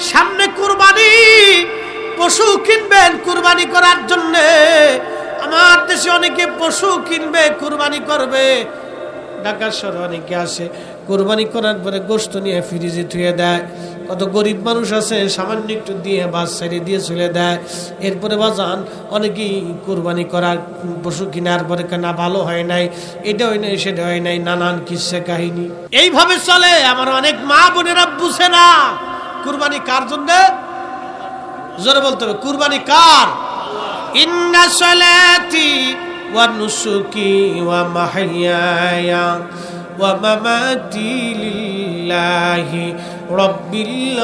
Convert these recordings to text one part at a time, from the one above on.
সামনে কুরবানি, পশু কিনবেন কুরবানি করার জন্য। আমার দেশে অনেকে পশু কিনবে, কুরবানি করবে। ঢাকা শহরে অনেকে আসে, কুরবানি করার পরে গোশত নিয়ে ফ্রিজে ধুয়ে দেয়। কত গরিব মানুষ আছে সামান্য একটু দিয়ে বাস ছেড়ে দিয়ে চলে দেয়। এরপরে বাজান অনেকেই কুরবানি করার পশু কেনার পরে কেনা ভালো হয় নাই, এটা হয় নাই, সেটা হয় নাই, নানান কিসসা কাহিনী এইভাবে চলে। আমার অনেক মা বোনেরা বুঝে না কুরবানি কার জন্য। জোরে বলতে হবে, কুরবানি কার? ইন্না সালাতি ওয়া নুসুকি ওয়া মাহইয়ায়া ওয়া মামাতি লিল্লাহি রাব্বিল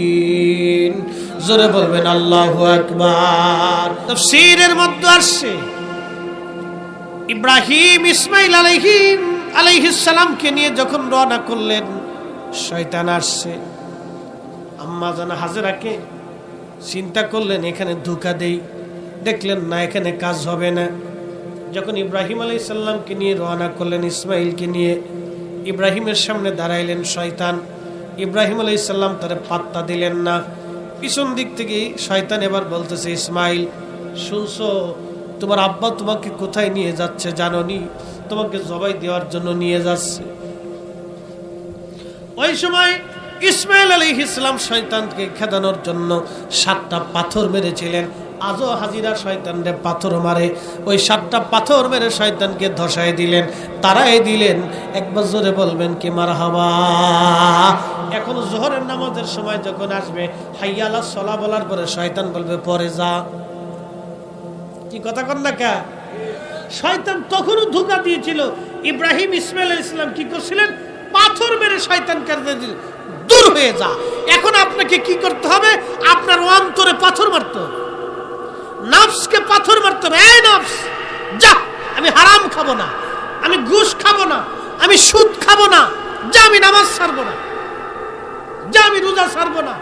আলামিন। জোরে বলবেন আল্লাহু আকবার। তাফসীরের মধ্যে আসছে ইব্রাহিম ইসমাইল আলাইহিস সালামকে নিয়ে যখন রওনা করলেন, শয়তান আসছে। আম্মা জানা হাজেরাকে চিন্তা করলেন এখানে ধোঁকা দেই, দেখলেন না এখানে কাজ হবে না। যখন ইব্রাহিম আলাইহিস সালামকে নিয়ে রওনা করলেন, ইসমাইলকে নিয়ে ইব্রাহিমের সামনে দাঁড়াইলেন শয়তান। ইব্রাহিম আলাইহিস সালাম তারে পাত্তা দিলেন না। পিছন দিক থেকে শয়তান এবার বলতেছে, ইসমাইল শুনছো, তোমার আব্বা তোমাকে কোথায় নিয়ে যাচ্ছে জানোনি? তোমাকে জবাই দেওয়ার জন্য নিয়ে যাচ্ছে। ওই সময় ইসমাইল আলাইহিস সালাম শয়তানকে খেদানোর জন্য 7টা পাথর মেরেছিলেন। আজও হাজিরা শয়তানরে পাথর মারে, ওই 7টা পাথর মেরে শয়তানকে ধসায় দিলেন, তারাই দিলেন। একবার জোরে বলবেন কি মারহাবা। এখন জোহরের নামাজের সময় যখন আসবে, হাইয়া আলাস সালাহ বলার পরে শয়তান বলবে পরে যা। কি কথা কন না কা? শয়তান তখনও ধোঁকা দিয়েছিল। ইব্রাহিম ইসমাইল আলাইহিস সালাম কি করছিলেন? পাথর মেরে শয়তানকে দূর হয়ে যা। এখন আপনাকে কি করতে হবে? আপনার অন্তরে পাথর মারতে হবে, নফসকে পাথর মারতে হবে। এই নফস যা, আমি হারাম খাবো না, আমি ঘুষ খাবো না, আমি সুদ খাবো না, যা আমি নামাজ ছাড়বো না, যা আমি রোজা ছাড়বো না।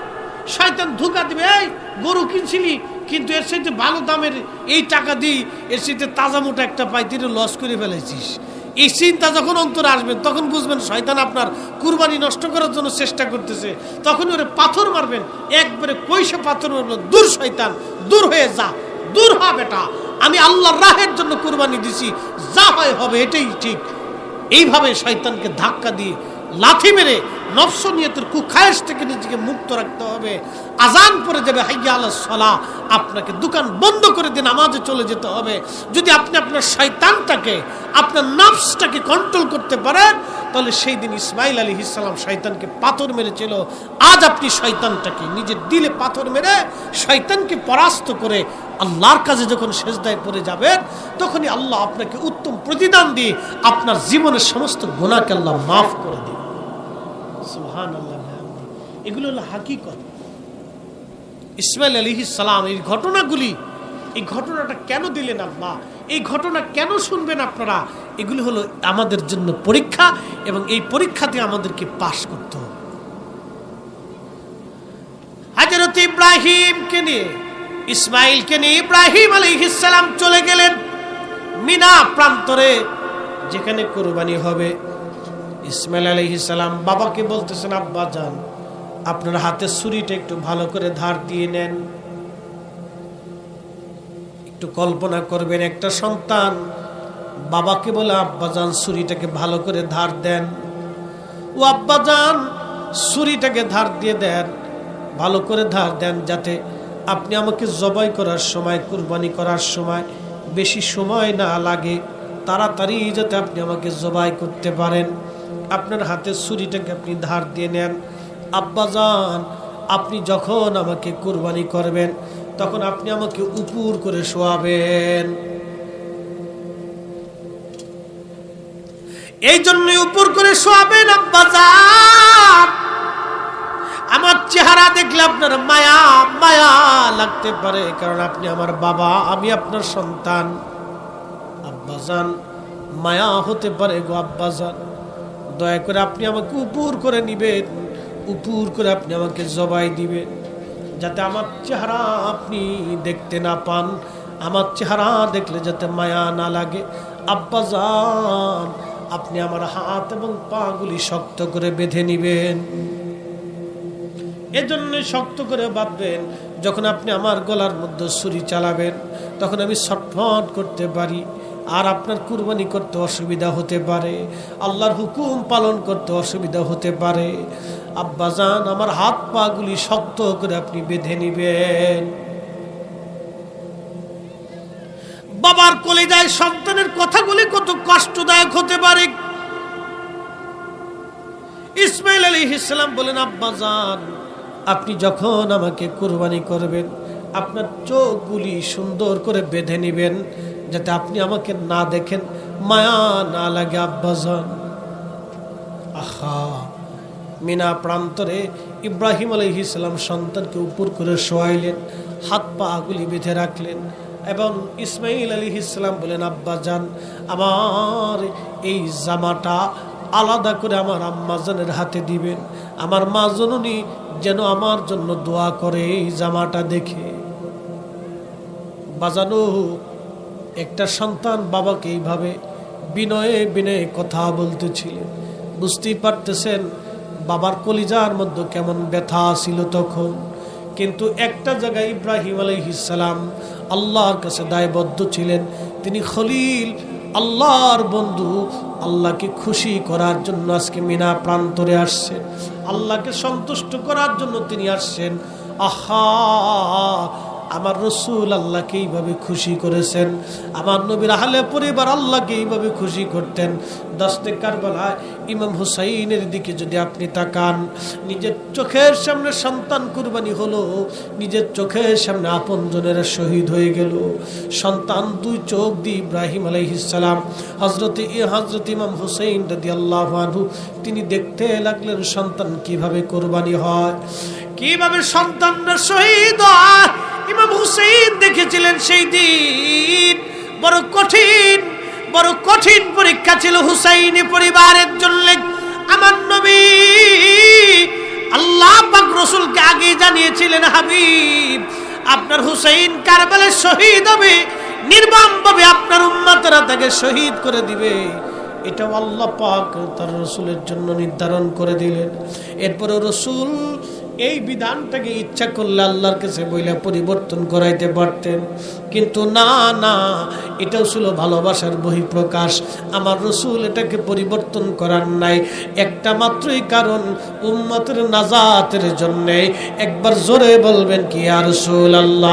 শয়তান ধোঁকা দিবে, এই গরু কিনছিলি কিন্তু এর সাথে ভালো দামের এই টাকা দিই, এর সাথে তাজা মোটা একটা পাই, তুই লস করে ফেলেছিস। এই চিন্তা যখন অন্তরে আসবেন তখন বুঝবেন শয়তান আপনার কুরবানি নষ্ট করার জন্য চেষ্টা করতেছে। তখন ওরে পাথর মারবেন, একবারে কইসে পাথর মারবেন, দূর শয়তান, দূর হয়ে যা, দূর হ বেটা, আমি আল্লাহর রাহের জন্য কুরবানি দিছি, যা হয় হবে, এটাই ঠিক। এইভাবে শয়তানকে ধাক্কা দিয়ে লাথি মেরে নফসনিয়তের কুখায়েশ থেকে নিজেকে মুক্ত রাখতে হবে। আজান পড়ে যাবে হাইয়া আলাস সালাহ, আপনাকে দোকান বন্ধ করে দিয়ে নামাজে চলে যেতে হবে। যদি আপনি আপনার শয়তানটাকে, আপনার নফসটাকে কন্ট্রোল করতে পারেন, তাহলে সেই দিন ইসমাইল আলাইহিস সালাম শয়তানকে পাথর মেরেছিল। আজ আপনি শয়তানটাকে নিজের দিলে পাথর মেরে শয়তানকে পরাস্ত করে আল্লাহর কাছে যখন সেজদায় পড়ে যাবেন, তখনই আল্লাহ আপনাকে উত্তম প্রতিদান দিয়ে আপনার জীবনের সমস্ত গুনাহকে আল্লাহ মাফ করে দিন। সুবহানাল্লাহ। এগুলো হলো হাকিকত। ইসমাইল আলাইহিস সালাম এই ঘটনাগুলি, এই ঘটনাটা কেন দিলেন আল্লাহ, এই ঘটনা কেন শুনবেন আপনারা, এগুলো হলো আমাদের জন্য পরীক্ষা, এবং এই পরীক্ষাতে আমাদেরকে পাশ করতে হবে। হযরত ইব্রাহিমকে নিয়ে, ইসমাইলকে নিয়ে ইব্রাহিম আলাইহিস সালাম চলে গেলেন মিনা প্রান্তরে, যেখানে কুরবানি হবে। ইসমাইল আলাইহিস সালাম বাবাকে বলতেছেন, আব্বা যান, আপনার হাতে ছুরিটা একটু ভালো করে ধার দিয়ে নেন। একটু কল্পনা করবেন, একটা সন্তান বাবাকে বলে, আব্বা যান ছুরিটাকে ভালো করে ধার দেন। ও আব্বা যান ছুরিটাকে ধার দিয়ে দেন, ভালো করে ধার দেন, যাতে আপনি আমাকে জবাই করার সময়, কুরবানি করার সময় বেশি সময় না লাগে, তাড়াতাড়ি যাতে আপনি আমাকে জবাই করতে পারেন। আপনার হাতে ছুরিটাকে আপনি ধার দিয়ে নেন। আব্বাজান, আপনি যখন আমাকে কুরবানি করবেন তখন আপনি আমাকে উপর করে শোয়াবেন। এই জন্যই উপর করে শোয়াবেন আব্বাজান। আমার চেহারা দেখলে আপনার মায়া মায়া লাগতে পারে, কারণ আপনি আমার বাবা, আমি আপনার সন্তান। আব্বাজান, মায়া হতে পারে গো আব্বাজান, দয়া করে আপনি আমাকে উপর করে নিবেন, উপর করে আপনি আমাকে জবাই দিবেন, যাতে আমার চেহারা আপনি দেখতে না পান, আমার চেহারা দেখলে যাতে মায়া না লাগে। আব্বাজান, আপনি আমার হাত এবং পা গুলি শক্ত করে বেঁধে নিবেন। এজন্য শক্ত করে বাঁধবেন, যখন আপনি আমার গলার মধ্যে ছুরি চালাবেন তখন আমি ছটফট করতে পারি, আর আপনার কুরবানি করতে অসুবিধা হতে পারে, আল্লাহর হুকুম পালন করতে অসুবিধা হতে পারে। আব্বাজান, আমার হাত পা গুলি শক্ত করে আপনি বেঁধে নিবেন। বাবার কলিজায় সন্তানের কথাগুলি কত কষ্টদায়ক হতে পারে। ইসমাইল আলাইহিস সালাম বলেন, আব্বাজান, আপনি যখন আমাকে কুরবানি করবেন আপনার চোখগুলি সুন্দর করে বেঁধে নেবেন, যাতে আপনি আমাকে না দেখেন, মায়া না লাগে। আব্বাজান, আহা, মিনা প্রান্তরে ইব্রাহিম আলাইহিস সালাম সন্তানকে উপর করে শোয়াইলেন, হাত পা গুলি বেঁধে রাখলেন, এবং ইসমাইল আলাইহিস সালাম বলেন, আব্বাজান, আমার এই জামাটা আলাদা করে আমার আম্মাজানের হাতে দিবেন, আমার মা জননী যেন আমার জন্য দোয়া করে এই জামাটা দেখে। বাজানো, একটা সন্তান বাবাকে এইভাবে বিনয়ে বিনয়ে কথা বলতেছিলেন, বুঝতেই পারতেছেন বাবার কলিজার মধ্যে কেমন ব্যথা ছিল তখন। কিন্তু একটা জায়গায় ইব্রাহিম আলাইহিস সালাম আল্লাহর কাছে দায়বদ্ধ ছিলেন, তিনি খলিল, আল্লাহর বন্ধু, আল্লাহকে খুশি করার জন্য আজকে মিনা প্রান্তরে আসছেন, আল্লাহকে সন্তুষ্ট করার জন্য তিনি আসছেন। আহা, আমার রসুল আল্লাহকে এইভাবে খুশি করেছেন, আমার নবীর আহলে পরিবার আল্লাহকে এইভাবে খুশি করতেন। দশতে কারবালায় ইমাম হুসাইনের দিকে যদি আপনি তাকান, নিজের চোখের সামনে সন্তান কুরবানি হলো, নিজের চোখের সামনে আপনজনের শহীদ হয়ে গেল। সন্তান দুই চোখ দিয়ে ইব্রাহিম আলাইহিস সালাম হযরত ইমাম হুসাইন রাদিয়াল্লাহু আনহু তিনি দেখতে লাগলেন সন্তান কিভাবে কুরবানি হয়, কিভাবে সন্তানরা শহীদ হয়। ইমাম হুসাইন দেখেছিলেন সেই দিন বড় কঠিন পরীক্ষা ছিল হুসাইনি পরিবারের জন্য। আমার নবী আল্লাহ পাক রাসূলকে আগে জানিয়েছিলেন, হাবিব, আপনার হুসাইন কারবালায় শহীদ হবে, নির্মমভাবে আপনার উম্মতরা তাকে শহীদ করে দিবে। এটা আল্লাহ পাক তার রাসূলের জন্য নির্ধারণ করে দিলেন। এরপরে রাসূল এই বিধানটাকে ইচ্ছা করলে আল্লাহর কাছে বইলে পরিবর্তন করাইতে পারতেন, কিন্তু না, এটাও ছিল ভালোবাসার বহিঃপ্রকাশ। আমার রাসূল এটাকে পরিবর্তন করার নাই, একটা মাত্রই কারণ, উম্মতের নাজাতের জন্য। একবার জোরে বলবেন কি ইয়া রাসূলুল্লাহ।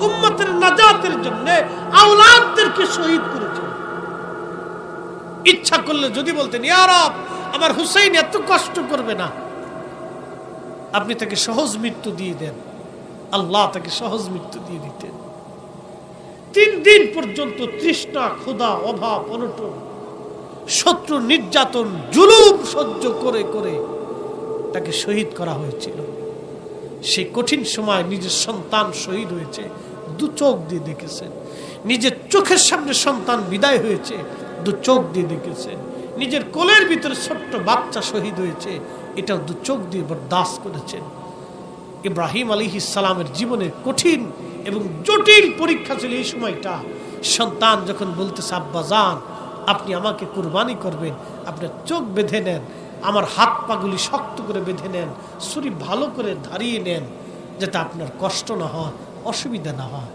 উম্মতের নাজাতের জন্য আওলাদদেরকে শহীদ করেছেন। ইচ্ছা করলে যদি বলতেন, ইয়া রব, আমার হুসাইন এত কষ্ট করবে না, আপনি তাকে সহজ মৃত্যু দিয়ে দেন, আল্লাহ তাকে সহজ মৃত্যু দিয়ে দিতেন। 3 দিন পর্যন্ত তৃষ্ণা, ক্ষুধা, অভাব, অনটন, শত্রু নির্যাতন, জুলুম সহ্য করে করে তাকে শহীদ করা হয়েছিল। সেই কঠিন সময় নিজের সন্তান শহীদ হয়েছে, 2 চোখ দিয়ে দেখেছেন। নিজের চোখের সামনে সন্তান বিদায় হয়েছে, 2 চোখ দিয়ে দেখেছেন। নিজের কোলের ভিতরে ছোট্ট বাচ্চা শহীদ হয়েছে, এটাও 2 চোখ দিয়ে বরদাস্ত করেছেন। ইব্রাহিম আলাইহিস সালামের জীবনের কঠিন এবং জটিল পরীক্ষা ছিল এই সময়টা। সন্তান যখন বলতেছে, আব্বাজান, আপনি আমাকে কুরবানি করবেন, আপনার চোখ বেঁধে নেন, আমার হাত পাগুলি শক্ত করে বেঁধে নেন, ছুরি ভালো করে ধারিয়ে নেন, যাতে আপনার কষ্ট না হয়, অসুবিধা না হয়।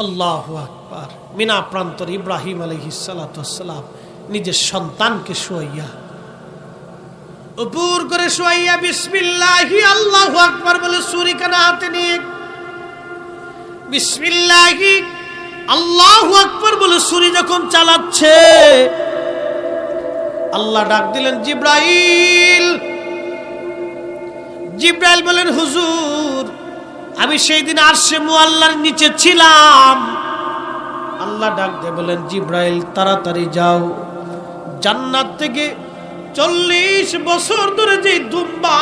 আল্লাহু আকবার। মিনা প্রান্তর ইব্রাহিম আলাইহিস সালাতু ওয়াস সালাম নিজের সন্তানকে শোয়াইয়া, উপর করে শোয়াইয়া, বিসমিল্লাহি আল্লাহু আকবার বলে ছুরি কানা হাতে নিয়ে, বিসমিল্লাহি আল্লাহু আকবার বলে ছুরি যখন চালাচ্ছে, আল্লাহ ডাক দিলেন, জিব্রাইল। জিব্রাইল বলেন, হুজুর, আমি সেই দিন আরশে মুআল্লার নিচে ছিলাম। আল্লাহ ডাক দিয়ে বলেন, জিব্রাইল, তাড়াতাড়ি যাও, জান্নাত থেকে 40 বছর ধরে যে দুম্বা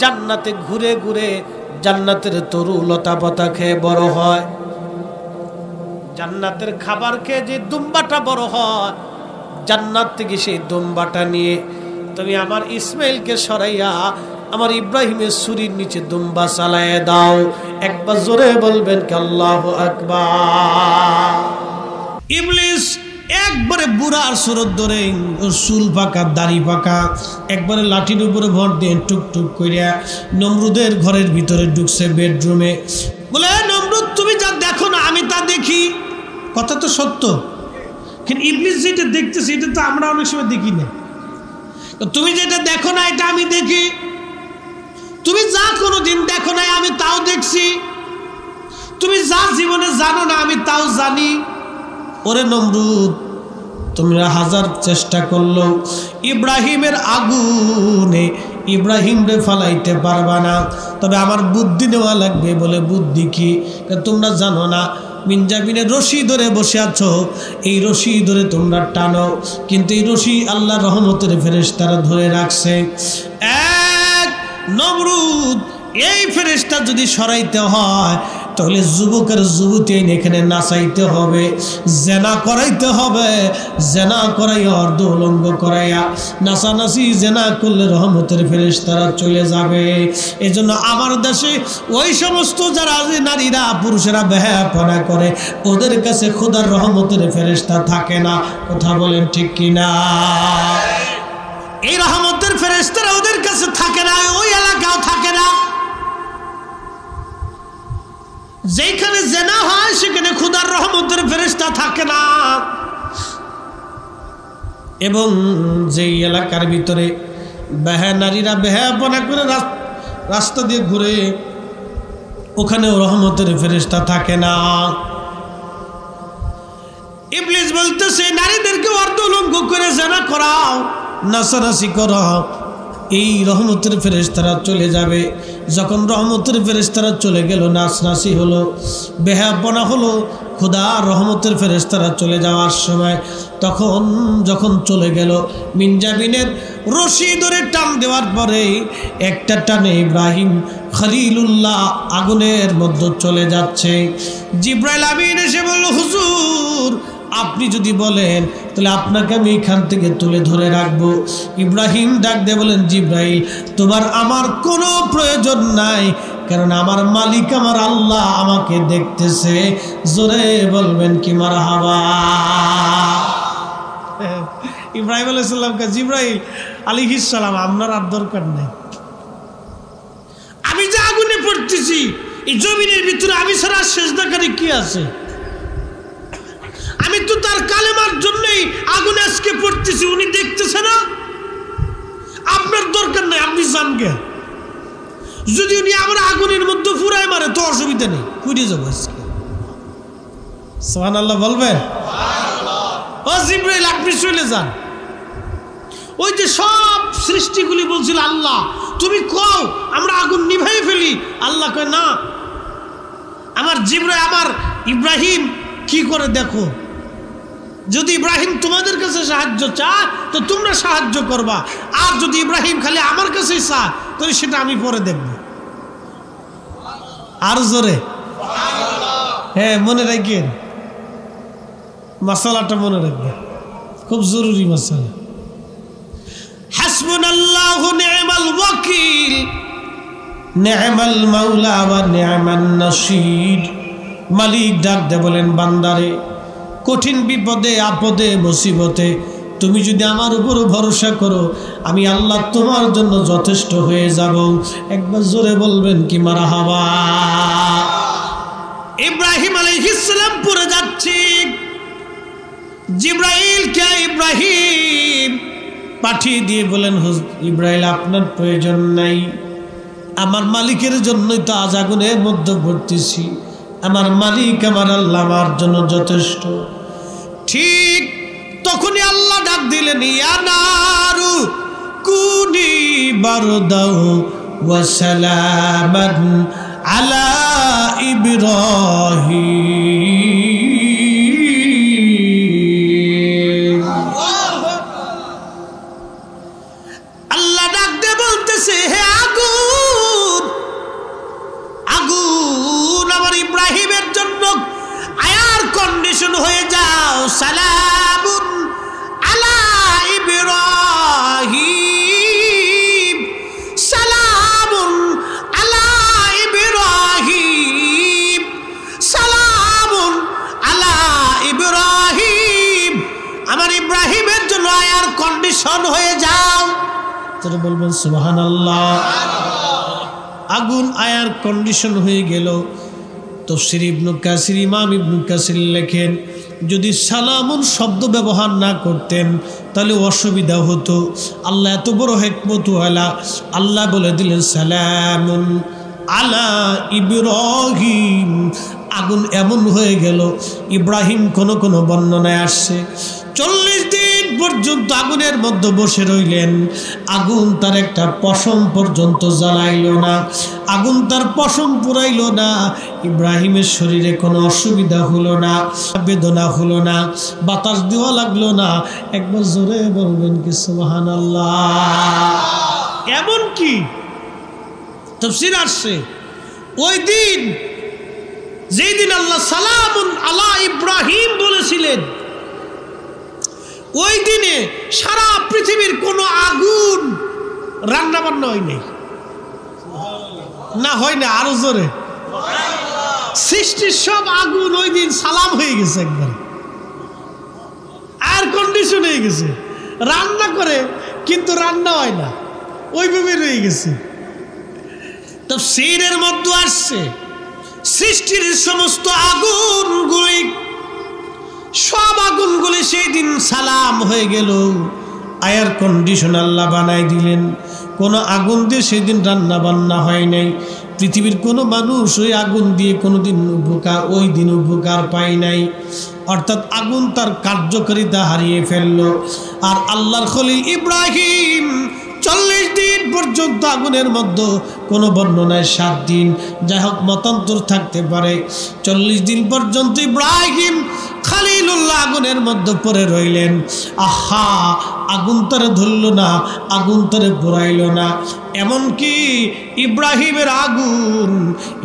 জান্নাতে ঘুরে ঘুরে জান্নাতের তরু লতা পাতা খেয়ে বড় হয়, জান্নাতের খাবার খেয়ে যে দুম্বাটা বড় হয়, জান্নাত থেকে সেই দুম্বাটা নিয়ে তুমি আমার ইসমাইলকে সরাইয়া আমার ইব্রাহিমের ছুরির নিচে দুম্বা চালায় দাও। একবার জোরে বলবেন কি আল্লাহু আকবার। ইবলিস একবারে বুড়ার সুরত ধরে, চুল পাকা দাড়ি পাকা, একবারে লাঠির উপরে ভর দিয়ে টুকটুক করিয়া নমরুদের ঘরের ভিতরে ঢুকছে, বেডরুমে। বলে নমরুদ তুমি যা দেখো না আমি তা দেখি। কথা তো সত্য, কিন্তু ইবলিস যেটা দেখতেছে এটা তো আমরা অনেক সময় দেখি না। তুমি যেটা দেখো না এটা আমি দেখি, তুমি যা কোনোদিন দেখো না আমি তাও দেখছি, তুমি যা জীবনে জানো না আমি তাও জানি। ওরে নমরুদ, তোমরা হাজার চেষ্টা করলো ইব্রাহিমের আগুনে ইব্রাহিমরে ফালাইতে পারবা না, তবে আমার বুদ্ধি নেওয়া লাগবে। বলে বুদ্ধি কি? তোমরা জানো না মিনজাবিনের রশি ধরে বসে আছো, এই রশি ধরে তোমরা টানো, কিন্তু এই রশি আল্লাহর রহমতের ফেরেশতারা ধরে রাখছে। এক নমরুদ, এই ফেরেশতা যদি সরাইতে হয় তাহলে যুবকের যুবতী এখানে নাচাইতে হবে, জেনা করাইতে হবে, জেনা করাইয়া অর্ধ উলঙ্গ করাইয়া নাচানাচি জেনা করলে রহমতের ফেরেশতারা চলে যাবে। এই জন্য আমার দেশে ওই সমস্ত যারা নারীরা পুরুষেরা বেহায়াপনা করে ওদের কাছে খোদার রহমতের ফেরেশতা থাকে না। কথা বলেন ঠিক কিনা? এই রহমতের ফেরেশতারা ওদের কাছে থাকে না, ওই এলাকাও থাকে না। যেখানে জেনা হয় সেখানে খোদার রহমতের ফেরেশতা থাকে না। এবং যেই এলাকার ভিতরে নারীরা বেহায়াপনা করে রাস্তা দিয়ে ঘুরে ওখানেও রহমতের ফেরেশতা থাকে না। ইবলিস বলতেছে নারীদেরকে অর্ধ উলঙ্গ করে জেনা করাও, নাচানাচি করাও, এই রহমতের ফেরেশতারা চলে যাবে। যখন রহমতের ফেরেশতারা চলে গেল, নাচনাচি হলো, বেহায়াপনা হলো, খোদা রহমতের ফেরেশতারা চলে যাওয়ার সময় তখন যখন চলে গেল মিনজাবিনের রশি ধরে টান দেওয়ার পরে একটা টানে ইব্রাহিম খলিলুল্লাহ আগুনের মধ্যে চলে যাচ্ছে। জিব্রাইল আমিন এসে বলল, হুজুর আপনি যদি বলেন তাহলে আপনাকে আমি এখান থেকে তুলে ধরে রাখবো। ইব্রাহিম ডাক দিয়ে বলেন, জিব্রাইল তোমার আমার কোনো প্রয়োজন নাই, কারণ আমার মালিক আমার আল্লাহ আমাকে দেখতেছে। জোরে বলবেন কি মারহাবা। ইব্রাহিম আলাইহিস সালামকে জিব্রাইল আলাইহিস সালাম আপনার আর দরকার নেই, আমি যে আগুনে পড়তেছি এই জমিনের ভিতরে আমি ছাড়া সেজদাকারী কি আছে? আমি তো তার কালেমার জন্যই আগুনে আজকে পড়তেছি, উনি দেখতেছে না? আপনার দরকার নাই, আপনি জানকে। যদি উনি আমরা আগুনের মধ্যে ফুরায় মারে তো অসুবিধা নেই, পুড়ে যাবো আজকে। সুবহানাল্লাহ বলবেন? ও জিব্রাইল আপনি চলে যান। ওই যে সব সৃষ্টিগুলি বলছিল আল্লাহ তুমি কও আমরা আগুন নিভাই ফেলি, আল্লাহ কয় না। আমার জিব্রাইল আমার ইব্রাহিম কি করে দেখো, যদি ইব্রাহিম তোমাদের কাছে সাহায্য চায় তো তোমরা সাহায্য করবা, আর যদি ইব্রাহিম খালি আমার কাছেই চায় তাহলে সেটা আমি পরে দেখব। আর জোরে হ্যাঁ মনে রাখেন, মাসালাটা মনে রাখবেন, খুব জরুরি মাসালা। হাসবুনাল্লাহু নি'মাল ওয়াকিল নি'মাল মাওলা ওয়া নি'মান নাসির। মালিক ডাক দে বলেন, বান্দারে কঠিন বিপদে আপদে মুসিবতে তুমি যদি আমার উপর ভরসা করো আমি আল্লাহ তোমার জন্য যথেষ্ট হয়ে যাব। একবার জোরে বলবেন কি মারহাবা। ইব্রাহিম আলাইহিস সালাম পড়ে যাচ্ছে, জিব্রাইল কে ইব্রাহিম পাঠিয়ে দিয়ে বলেন, ইব্রাহিম আপনার প্রয়োজন নাই, আমার মালিকের জন্যই তো আজ আগুনের মধ্যে পড়তেছি, আমার মালিক আমার আল্লাহ আমার জন্য যথেষ্ট। ঠিক তখনই আল্লাহ ডাক দিলেন, ইয়া নারু কুনি বারদাও ওয়া সালামান আলা ইব্রাহিম। আল্লাহ ডাক দিয়ে বলতেছে, হে আগুন, আগুন আমার ইব্রাহিমের জন্য আয়ার কন্ডিশন হয়ে যাও, সালামুন আলা ইব্রাহিম, সালাম কন্ডিশন হয়ে যাও। তোরা বলবেন সুবহানাল্লাহ। আগুন আয়ার কন্ডিশন হয়ে গেল। তাফসীর ইবনে কাসির, ইমাম ইবনে কাসির লেখেন, যদি সালামুন শব্দ ব্যবহার না করতেন তাহলে অসুবিধা হতো। আল্লাহ এত বড় হিকমতওয়ালা, আল্লাহ বলে দিলেন সালামুন আলা ইব্রাহিম। আগুন এমন হয়ে গেল, ইব্রাহিম কোন কোন বর্ণনায় আসছে 40 দিন পর্যন্ত আগুনের মধ্যে বসে রইলেন। আগুন তার একটা পশম পর্যন্ত জ্বালাইল না, আগুন তার পশম পুরাইল না। ইব্রাহিমের শরীরে কোনো অসুবিধা হলো না, বেদনা হলো না, বাতাস দেওয়া লাগলো না। একবার জোরে বলবেন কি সুবহানাল্লাহ। এমন কি তাফসীর আসছে, ওই দিন যেই দিন আল্লাহ সালামুন আলা ইব্রাহিম বলেছিলেন, ওই দিনে সারা পৃথিবীর কোনো আগুন রান্না বান্না হয় নাই, না হয় না, আরো জোরে। সৃষ্টির সব আগুন ওই দিন সালাম হয়ে গেছে, একবার এয়ার কন্ডিশন হয়ে গেছে। রান্না করে কিন্তু রান্না হয় না, ওইভাবে রয়ে গেছে। তাফসীরের মধ্যে আসছে সৃষ্টির সমস্ত আগুনগুলি, সব আগুনগুলি সেই দিন সালাম হয়ে গেল। এয়ার কন্ডিশন আল্লাহ বানাই দিলেন। কোনো আগুন দিয়ে সেদিন রান্না বান্না হয় নাই। পৃথিবীর কোনো মানুষ ওই আগুন দিয়ে কোনোদিন উপকার, ওই দিন উপকার পায় নাই। অর্থাৎ আগুন তার কার্যকারিতা হারিয়ে ফেলল। আর আল্লাহর খলিল ইব্রাহিম 40 দিন পর্যন্ত আগুনের মধ্যে, কোনো বর্ণনায় 7 দিন, যাই হোক মতান্তর থাকতে পারে। 40 দিন পর্যন্ত ইব্রাহিম খলিলুল্লাহ আগুনের মধ্যে পড়ে রইলেন। আহা, আগুন তারে ধরল না, আগুন তারে পোড়াইল না। এমনকি ইব্রাহিমের আগুন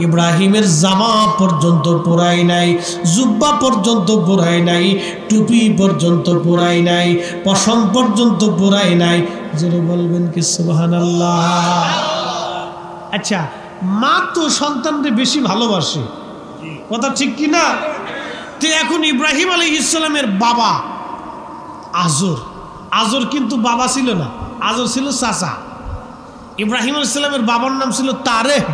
ইব্রাহিমের জামা পর্যন্ত পোড়াই নাই, জুব্বা পর্যন্ত পোড়াই নাই, টুপি পর্যন্ত পোড়াই নাই, পশম পর্যন্ত পোড়াই নাই। জোরে বলবেন কি সুবহানাল্লাহ। আচ্ছা, মা তো সন্তানদের বেশি ভালোবাসে, কথা ঠিক কি না? তো এখন ইব্রাহিম আলাইহিস সালামের বাবা আজর, আজর কিন্তু বাবা ছিল না, আজর ছিল চাচা। ইব্রাহিম আলাইহিস সালামের বাবার নাম ছিল তারেহ।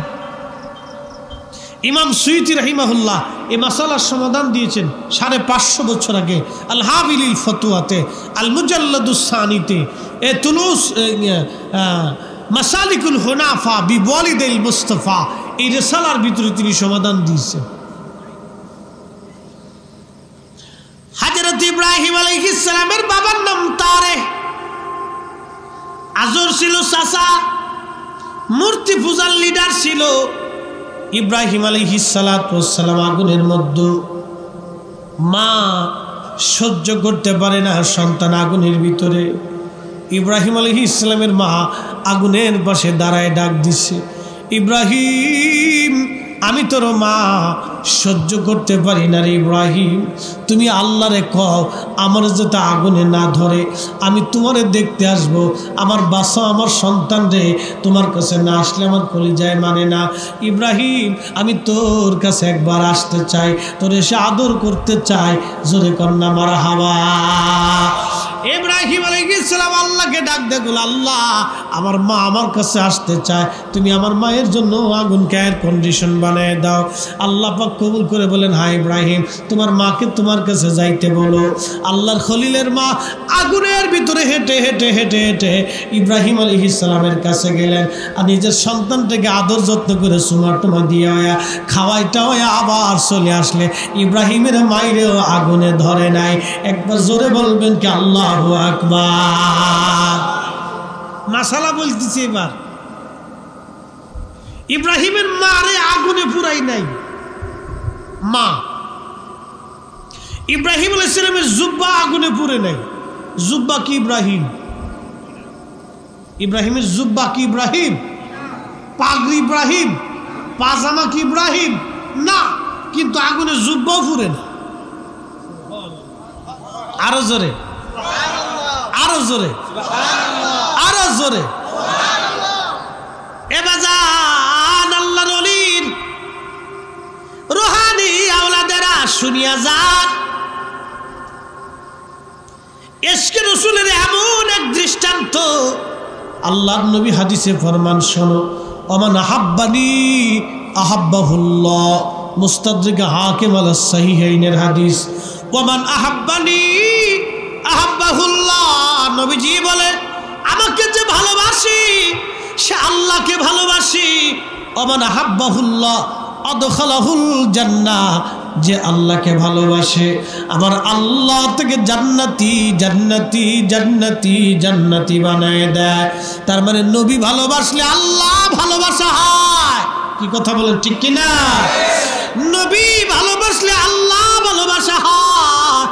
ইমাম সুয়ুতি রাহিমাহুল্লাহ এই মাসালার সমাধান দিয়েছেন 550 বছর আগে আল হাবিলিল ফতুয়াতে, আল মুজাল্লাদুস সানিতে, এ তুলুস মাসালিকুল হুনাফা বিওয়ালিদিল মুস্তাফা, এই রিসালার ভিতরে তিনি সমাধান দিয়েছেন। হযরত ইব্রাহিম আলাইহিস সালামের বাবার নাম তারেহ, আজর ছিল চাচা, মূর্তি পূজার লিডার ছিল। ইব্রাহিম আলাইহিস সালাতু ওয়াস সালাম আগুনের মধ্যে, মা সহ্য করতে পারে না সন্তান আগুনের ভিতরে। ইব্রাহিম আলাইহিস সালামের মা আগুনের পাশে দাঁড়ায় ডাক দিছে, ইব্রাহিম আমি তোর মা, সহ্য করতে পারি না রে ইব্রাহিম, তুমি আল্লাহরে কও আমার যাতে আগুনে না ধরে, আমি তোমারে দেখতে আসব, আমার বাচ্চা আমার সন্তান রে তোমার কাছে না আসলে আমার কলিজায় মানে না। ইব্রাহিম আমি তোর কাছে একবার আসতে চাই, তোর এসে আদর করতে চাই। জোরে কন্যা মারহাবা। ইব্রাহিম আলাইহিস সালাম আল্লাহকে ডাক দেখল, আল্লাহ আমার মা আমার কাছে আসতে চায়, তুমি আমার মায়ের জন্য আগুনকে এয়ার কন্ডিশন বানিয়ে দাও। আল্লাহ পাক কবুল করে বলেন, হ্যাঁ ইব্রাহিম তোমার মাকে তোমার কাছে যাইতে বলো। আল্লাহর খলিলের মা আগুনের ভিতরে হেঁটে হেঁটে হেঁটে হেঁটে ইব্রাহিম আলাইহিস সালামের কাছে গেলেন, আর নিজের সন্তানটাকে আদর যত্ন করে সুমা টুমা দিয়ে খাওয়াইটা হয়ে আবার চলে আসলে ইব্রাহিমের মায়েরও আগুনে ধরে নাই। একবার জোরে বলবেন কি আল্লাহু আকবার। মাসালা বলতেছি এবার, ইব্রাহিমের মারে আগুনে পুরাই নাই মা, ইব্রাহিম আলাইহিস সালামের জুব্বা আগুনে পুড়ে নাই। জুব্বা কি ইব্রাহিম? ইব্রাহিমের জুব্বা কি ইব্রাহিম? পাগড়ি ইব্রাহিম? পাজামা কি ইব্রাহিম? না, কিন্তু আগুনে জুব্বাও পুড়ে না। আরো জোরে, আরো জোরে, আরো জোরে। এবাজান আল্লাহর ওলির রুহানি আওলাদেরা শুনিয়া যান, ইশকে রাসূলের এমন এক দৃষ্টি তো আল্লাহর নবী হাদিসে ফরমান শোনো, ওমান আহাব্বানি আহাব্বাহুল্লাহ, মুস্তাদরিক হাকিম আলাস সাহিহাইনের হাদিস। ওমান আহাব্বানি আহাব্বাহুল্লাহ, নবীজি বলে আমাকে যে ভালোবাসি সে আল্লাহকে ভালোবাসি। ওমান আহাব্বাহুল্লাহ আদখালাহুল জান্নাহ, যে আল্লাহকে ভালোবাসে আবার আল্লাহ থেকে জান্নাতি জান্নাতি জান্নাতি জান্নাতি বানায় দেয়। তার মানে নবী ভালোবাসলে আল্লাহ ভালোবাসা হয়। কি কথা বলেন, ঠিক কিনা? নবী ভালোবাসলে আল্লাহ ভালোবাসা হয়।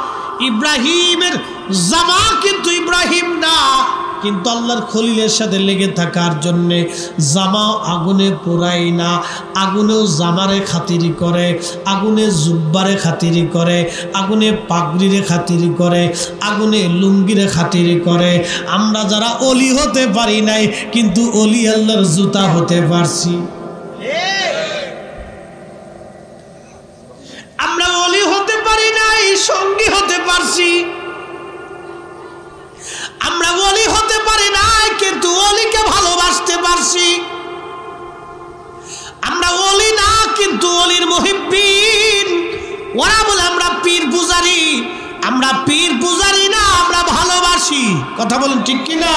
ইব্রাহিমের জামা কিন্তু ইব্রাহিম না, কিন্তু আল্লাহর খলিলের সাথে লেগে থাকার জন্যে জামাও আগুনে পোড়াই না, আগুনেও জামারে খাতিরি করে, আগুনে জুব্বারে খাতিরি করে, আগুনে পাগড়িরে খাতিরি করে, আগুনে লুঙ্গিরে খাতিরি করে। আমরা যারা অলি হতে পারি নাই কিন্তু অলি আল্লাহর জুতা হতে পারছি। আমরা অলি হতে পারি নাই, সঙ্গী হতে পারছি। আমরা ওলি হতে পারি না কিন্তু ওলিকে ভালোবাসতে পারছি। আমরা ওলি না কিন্তু ওলির মুহিব্বিন। ওরা বলে আমরা পীর পূজারি, আমরা পীর পূজারি না, আমরা ভালোবাসি। কথা বলেন ঠিক কিনা?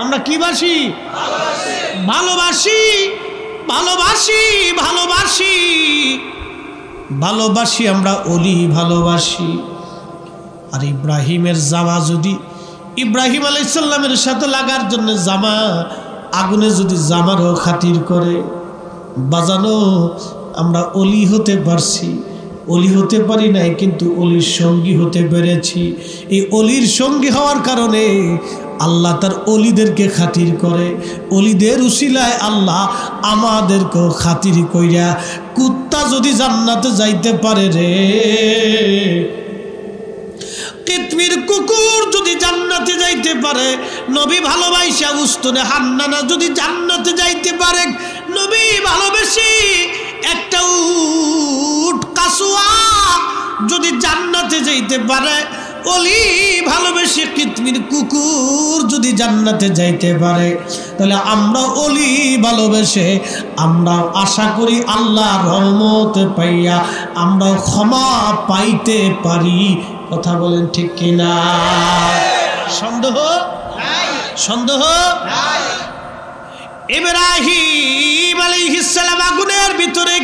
আমরা কি বাসি? ভালোবাসি ভালোবাসি ভালোবাসি ভালোবাসি, আমরা ওলি ভালোবাসি। আর ইব্রাহিমের জামা যদি ইব্রাহিম আলাইহিস সালামের সাথে লাগার জন্য জামা আগুনে যদি জামারও খাতির করে, বাজানো আমরা অলি হতে পারছি। অলি হতে পারি নাই কিন্তু অলির সঙ্গী হতে পেরেছি। এই অলির সঙ্গী হওয়ার কারণে আল্লাহ তার অলিদেরকে খাতির করে। অলিদের উসিলায় আল্লাহ আমাদেরকেও খাতির কইরা। কুত্তা যদি জান্নাতে যাইতে পারে রে, কিতমির কুকুর যদি জান্নাতে যাইতে পারে, নবী ভালোবাসা উস্তনে হান্নানা যদি জান্নাতে যাইতে পারে, নবী ভালোবেসে একটা উট কাসুয়া যদি জান্নাতে যাইতে পারে, অলি ভালোবেসে কিতমির কুকুর যদি জান্নাতে যাইতে পারে, তাহলে আমরা অলি ভালোবেসে আমরা আশা করি আল্লাহর রহমত পাইয়া আমরা ক্ষমা পাইতে পারি। কথা বলেন ঠিক কিনা? সন্দেহ সন্দেহ? ইব্রাহিম আলাইহিস সালাম আগুনের ভিতরে,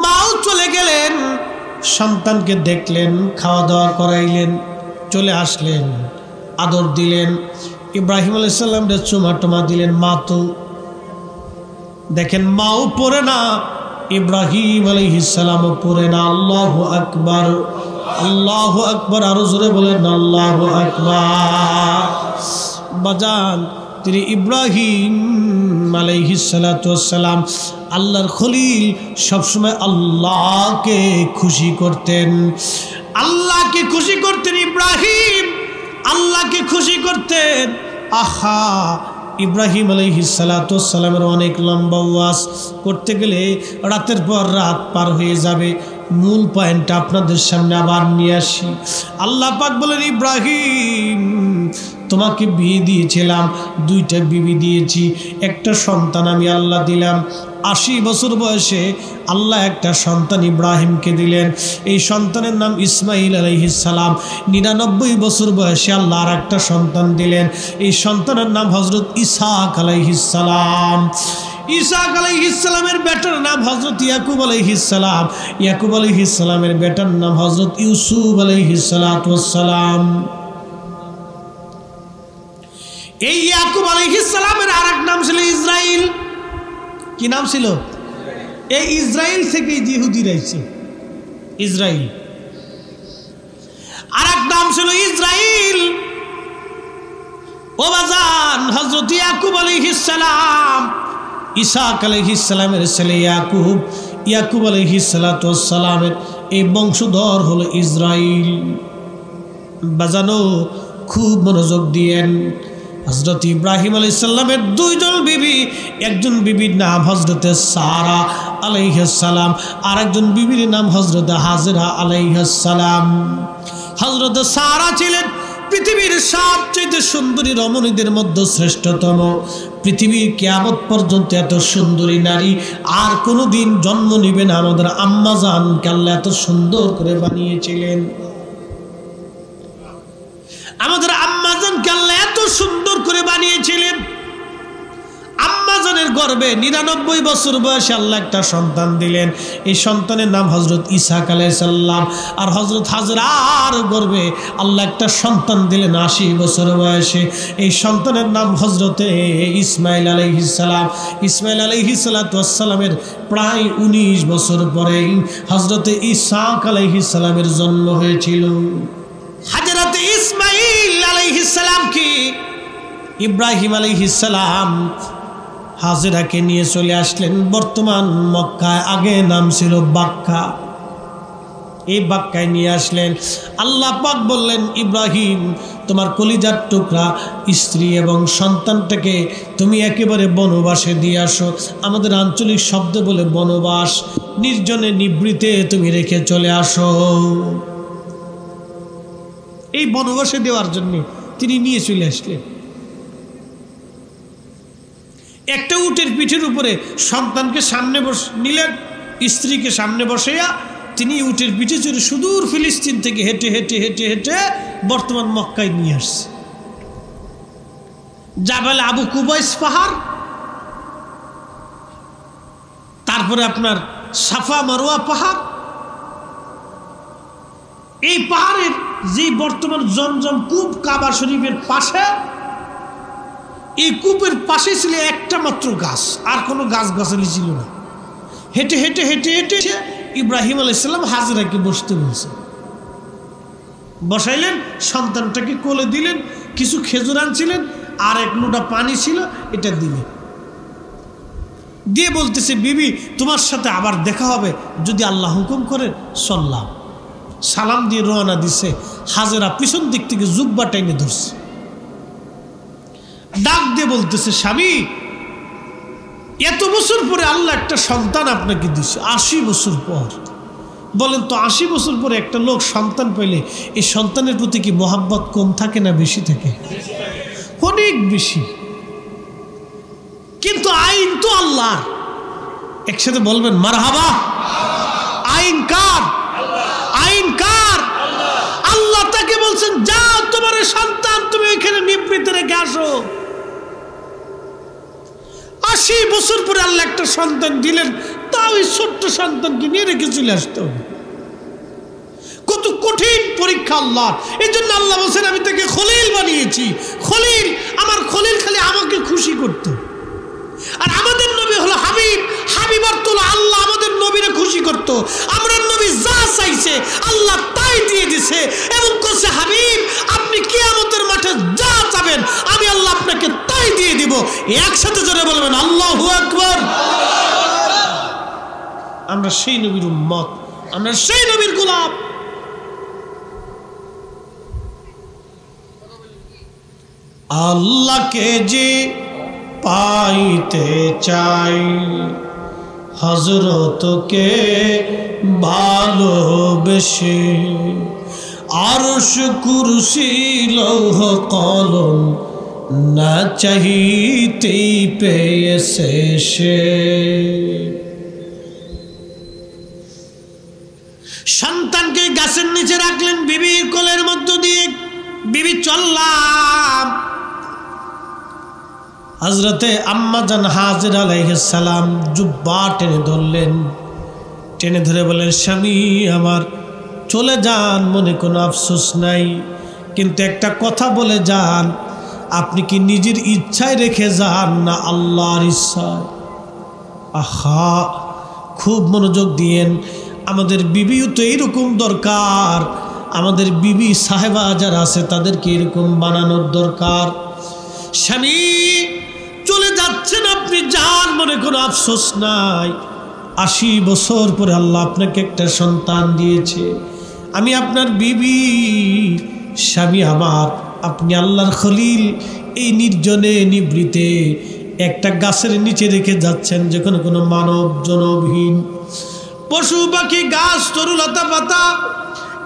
মাও চলে গেলেন, সন্তানকে দেখলেন, খাওয়া দাওয়া করাইলেন, চলে আসলেন, আদর দিলেন। ইব্রাহিম আলাইহিস সালামকে চুমা টুমা দিলেন। মা তো দেখেন মাও পড়ে না, ইব্রাহিম আলাইহিস সালামও পড়ে না। আল্লাহু আকবার, আল্লাহু আকবার, আরো জোরে বলেন আল্লাহু আকবার। বাজান, তিনি ইব্রাহিম আলাইহিস সালাতু ওয়াস সালাম আল্লাহর খলিল, সবসময় আল্লাহকে খুশি করতেন। আল্লাহকে খুশি করতেন ইব্রাহিম, আল্লাহকে খুশি করতেন। আহা, ইব্রাহিম আলাইহিস সালাতু ওয়াস সালামের অনেক লম্বা ওয়াজ করতে গেলে রাতের পর রাত পার হয়ে যাবে। মূল পয়েন্টটা আপনাদের সামনে আবার নিয়ে আসি। আল্লাহ পাক বলেন, ইব্রাহিম তোমাকে বিয়ে দিয়েছিলাম, দুইটা বিবি দিয়েছি, একটা সন্তান আমি আল্লাহ দিলাম। 80 বছর বয়সে আল্লাহ একটা সন্তান ইব্রাহিমকে দিলেন। এই সন্তানের নাম ইসমাইল আলাইহিস সালাম। 99 বছর বয়সে আল্লাহ আর একটা সন্তান দিলেন। এই সন্তানের নাম হযরত ইসহাক আলাইহিস সালাম। ইসহাক আলাইহিস সালামের বেটার নাম হযরত ইয়াকুব আলাইহিস সালাম। ইয়াকুব আলাইহিস সালামের বেটার নাম হযরত ইউসুফ আলাইহিস সালাতু ওয়াস সালাম। এই ইয়াকুব আলাইহিস সালামের আরেক নাম ছিল ইসরাইল। কি নাম ছিল? এই ইসরাইল থেকে ইহুদি রয়েছে, ইসরাইল। আরেক নাম ছিল ইসরাইল। ও বাজান, হযরত ইয়াকুব আলাইহিস সালাম, ইসহাক আলাইহিস সালামের ছেলে ইয়াকুব, ইয়াকুব আলাইহিস সালাতু ওয়াস সালামের এই বংশধর হলো ইসরাইল। বাজানো, খুব মনোযোগ দিয়েন। হযরত ইব্রাহিম আলাইহিস সালামের দুইজন বিবি, একজন বিবির নাম হযরতে সারা আলাইহিস সালাম, আরেকজন বিবির নাম হযরতে হাজেরা আলাইহিস সালাম। হযরতে সারা ছিলেন পৃথিবীর সবচেয়ে সুন্দরী রমণীদের মধ্যে শ্রেষ্ঠতম। পৃথিবীর কিয়ামত পর্যন্ত এত সুন্দরী নারী আর কোনোদিন জন্ম নিবে না। আমাদের আম্মা জানকে আল্লাহ এত সুন্দর করে বানিয়েছিলেন। আমাদের আম্মা জানকে আল্লাহ এত সুন্দর করে বানিয়েছিলেন। আম্মা জানের গর্ভে 99 বছর বয়সে আল্লাহ একটা সন্তান দিলেন। এই সন্তানের নাম হযরত ঈসা আলাইহিস সালাম। আর হযরত হাজরার গর্ভে আল্লাহ একটা সন্তান দিলেন 80 বছর বয়সে। এই সন্তানের নাম হযরত ইসমাঈল আলাইহিস সালাম। ইসমাঈল আলাইহিস সালামের প্রায় 19 বছর পরে হযরত ঈসা আলাইহিস সালামের জন্ম হয়েছিল। হযরত ইসমাঈল আলাইহিস সালাম কি ইব্রাহিম আলাইহিস সালাম হাজেরাকে নিয়ে চলে আসলেন বর্তমান মক্কায়। আগে নাম ছিল বাক্কা। এই বাক্কায় নিয়ে আসলেন। আল্লাহ পাক বললেন, ইব্রাহিম তোমার কলিজার টুকরা স্ত্রী এবং সন্তানটাকে তুমি একেবারে বনবাসে দিয়ে আসো। আমাদের আঞ্চলিক শব্দ বলে বনবাস। নির্জনে নিবৃতে তুমি রেখে চলে আসো। এই বনবাসে দেওয়ার জন্য তিনি নিয়ে চলে আসলেন। একটা উটের পিঠের উপরে সন্তানকে সামনে নিলেন, স্ত্রীকে সামনে বসাইয়া তিনি উটের পিঠে চড়ে সুদূর ফিলিস্তিন থেকে হেঁটে হেঁটে হেঁটে হেঁটে বর্তমান মক্কায় নিয়ে আসছে। জাবাল আবু কুবাইস পাহাড়, তারপরে আপনার সাফা মারওয়া পাহাড়। এই পাহাড়ের যে বর্তমান জমজম কূপ কাবা শরীফের পাশে, এই কূপের পাশে ছিল একটা মাত্র গাছ, আর কোনো গাছ গাছালি ছিল না। হেঁটে হেঁটে হেঁটে হেঁটে ইব্রাহিম আলাইহিস সালাম হাজরাকে বসতে বলছে। বসাইলেন, সন্তানটাকে কোলে দিলেন, কিছু খেজুর আনছিলেন, আর এক লোটা পানি ছিল, এটা দিলেন। দিয়ে বলতেছে, বিবি তোমার সাথে আবার দেখা হবে যদি আল্লাহ হুকুম করেন। সাল্লাম সালাম দিয়ে রওনা দিছে। হাজেরা পিছন দিক থেকে জুব্বা টাইনে ধরছে, ডাক দিয়ে বলতেছে, স্বামী এত বছর পরে আল্লাহ একটা সন্তান আপনাকে দিচ্ছে, 80 বছর পর। বলেন তো 80 বছর পরে একটা লোক সন্তান পেলে এই সন্তানের প্রতি কি মোহাব্বত কম থাকে না বেশি থাকে? অনেক বেশি। কিন্তু আইন তো আল্লাহর। একসাথে বলবেন মারহাবা। আইন কার? আইন কার? আল্লাহ তাকে বলছেন, যাও তোমার সন্তান তুমি এখানে নিবৃত্তে রেখে আসো। 80 বছর পরে আল্লাহ একটা সন্তান দিলেন, তাও এই ছোট্ট সন্তানকে নিয়ে রেখে চলে আসতে হবে। কত কঠিন পরীক্ষা আল্লাহ। এই জন্য আল্লাহ বলছেন, আমি তাকে খলিল বানিয়েছি। খলিল, আমার খলিল খালি আমাকে খুশি করতো। আর আমাদের নবী হলো হাবিব। হাবিব অর্থ হলো আল্লাহ আমাদের নবীরে খুশি করতো। আমরা নবী যা চাইছে আল্লাহ তাই দিয়ে দিছে, এবং বলছে, হাবিব আপনি কিয়ামতের মাঠে যা চাবেন আমি আল্লাহ আপনাকে তাই দিয়ে দিব। একসাথে জোরে বলবেন আল্লাহু আকবার। আমরা সেই নবীর উম্মত, আমরা সেই নবীর গোলাম। আল্লাহকে যে পাইতে চাই, হযরতকে ভালোবেসে, আরশ কুরসি লৌহ কলম না চাহিতেই পেয়েছে সে। সন্তানকে গাছের নিচে রাখলেন বিবির কোলের মধ্য দিয়ে। বিবি চললাম। হযরতে আম্মা জান হাজেরা আলাইহিস সালাম জুব্বা টেনে ধরলেন। টেনে ধরে বলেন, স্বামী আমার চলে যান, মনে কোনো আফসোস নাই, কিন্তু একটা কথা বলে যান, আপনি কি নিজের ইচ্ছায় রেখে যান না আল্লাহর ইচ্ছায়? আহা, খুব মনোযোগ দিয়েন। আমাদের বিবিও তো এইরকম দরকার। আমাদের বিবি সাহেবা যারা আছে তাদেরকে এরকম বানানোর দরকার। স্বামী চলে যাচ্ছেন, আপনি যান, মনে কোনো আফসোস নাই। 80 বছর পরে আল্লাহ আপনাকে একটা সন্তান দিয়েছে। আমি আপনার বিবি, স্বামী আমার, আপনি আল্লাহর খলিল। এই নির্জনে নিবৃতে একটা গাছের নিচে রেখে যাচ্ছেন, যেখানে কোনো মানব জনবিহীন, পশু পাখি গাছ তরুলতা পাতা,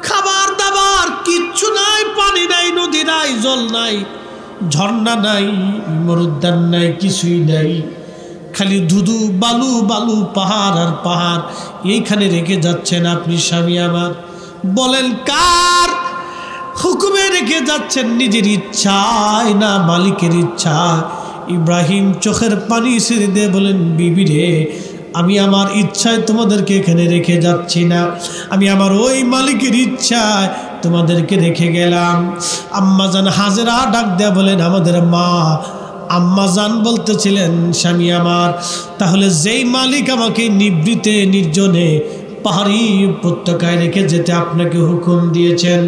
খাবার দাবার কিচ্ছু নাই, পানি নাই, নদী নাই, জল নাই, ঝর্ণা নাই, মরুদ্যান নাই, কিছুই নাই, খালি ধুধু বালু বালু, পাহাড় আর পাহাড়। এইখানে রেখে যাচ্ছেন আপনি স্বামী আমার, বলেন কার হুকুমে রেখে যাচ্ছেন? নিজের ইচ্ছায় না মালিকের ইচ্ছায়? ইব্রাহিম চোখের পানি ছেড়ে দিয়ে বলেন, বিবি রে, আমি আমার ইচ্ছায় তোমাদেরকে এখানে রেখে যাচ্ছি না, আমি আমার ওই মালিকের ইচ্ছায় তোমাদেরকে রেখে গেলাম। আম্মাজান হাজেরা ডাক দেয়া বলেন, আমাদের মা। আম্মাজান বলতেছিলেন, স্বামী আমার, তাহলে যেই মালিক আমাকে নিভৃতে নির্জনে পাহাড়ি উপত্যকায় রেখে যেতে আপনাকে হুকুম দিয়েছেন,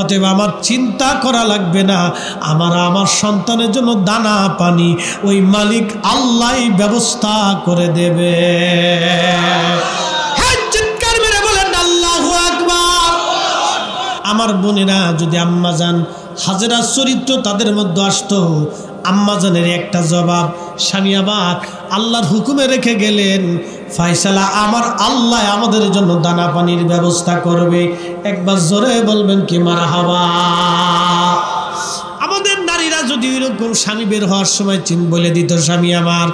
অতএব আমার চিন্তা করা লাগবে না, আমার সন্তানের জন্য দানা পানি ওই মালিক আল্লাহ ব্যবস্থা করে দেবে। চিৎকার মেরে বলেন আল্লাহু আকবার। আমার বোনেরা, যদি আম্মাজান হাজেরার চরিত্র তাদের মধ্যে আসতো, আম্মাজানের একটা জবাব, স্বামী আমার আল্লাহর হুকুমে রেখে গেলেন, ফায়সালা আমার আল্লাহ আমাদের জন্য দানা পানির ব্যবস্থা করবে। একবার জোরে বলবেন কি মারহাবা। আমাদের নারীরা যদি এরকম স্বামী বের হওয়ার সময় বলে দিত, স্বামী আমার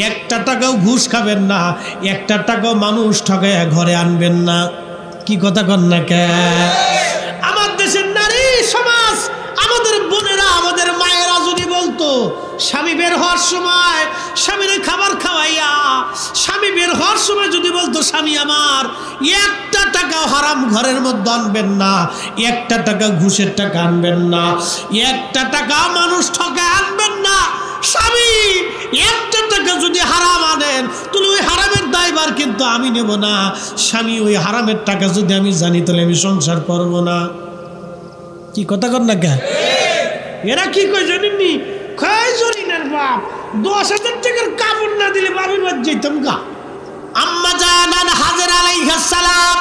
একটা টাকাও ঘুষ খাবেন না, একটা টাকাও মানুষ ঠকায় ঘরে আনবেন না, কি কথা কন না কে? আমার দেশের নারী সমাজ, আমাদের বোনেরা, আমাদের মায়েরা যদি বলতো, স্বামী বের হওয়ার সময় স্বামীরে খাবার খাওয়াইয়া, স্বামী বের হওয়ার সময় যদি বলতো, স্বামী আমার একটা টাকাও হারাম ঘরের মধ্যে আনবেন না, একটা টাকা ঘুষের টাকা আনবেন না, একটা টাকা মানুষ ঠকায় আনবেন না, স্বামী একটা টাকা যদি হারাম আনেন, তাহলে ওই হারামের দায়ভার কিন্তু আমি নেব না। স্বামী ওই হারামের টাকা যদি আমি জানি, তাহলে আমি সংসার করব না। কি কথা কর না কে? এরা কি কয় জানেননি? খয়জরিনের বাপ 10,000 টাকার কাপড় না দিলে বাবি বাদ যেতাম গা। আম্মা জান হাজেরা আলাইহিস সালাম,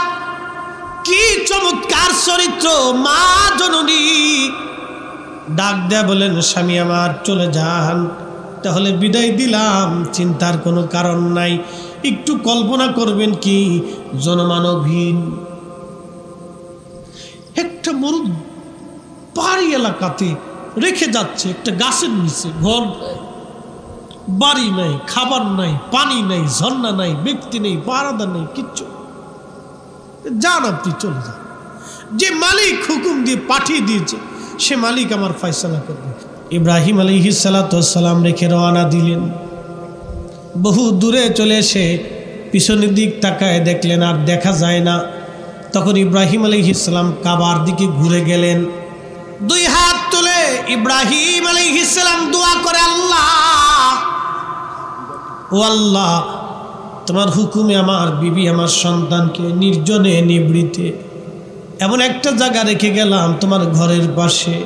কি চমৎকার চরিত্র, মা জননী। ডাক দেয়া বলেন, স্বামী আমার চলে যান, তাহলে বিদায় দিলাম, চিন্তার কোনো কারণ নাই। একটু কল্পনা করবেন কি, জনমানবহীন একটা মরু পাহাড়ি এলাকাতে রেখে যাচ্ছে, একটা গাছের নিচে, ঘর বাড়ি নাই, খাবার নাই, পানি নাই, ঝর্ণা নাই, ব্যক্তি নেই, পাহারাদার নেই, কিচ্ছু। যান আপনি, চলে যান, যে মালিক হুকুম দিয়ে পাঠিয়ে দিয়েছে সে মালিক আমার ফয়সালা করবে। ইব্রাহিম আলাইহিস সালাতু ওয়াস সালাম রেখে রওনা দিলেন। বহু দূরে চলে এসে পিছনের দিক তাকায় দেখলেন আর দেখা যায় না। তখন ইব্রাহিম আলাইহিস সালাম কাবার দিকে ঘুরে গেলেন। দুই হাত তুলে ইব্রাহিম আলাইহিস সালাম দোয়া করে, আল্লাহ, ও আল্লাহ, তোমার হুকুমে আমার বিবি, আমার সন্তানকে নির্জনে নিবৃতে এমন একটা জায়গা রেখে গেলাম তোমার ঘরের পাশে।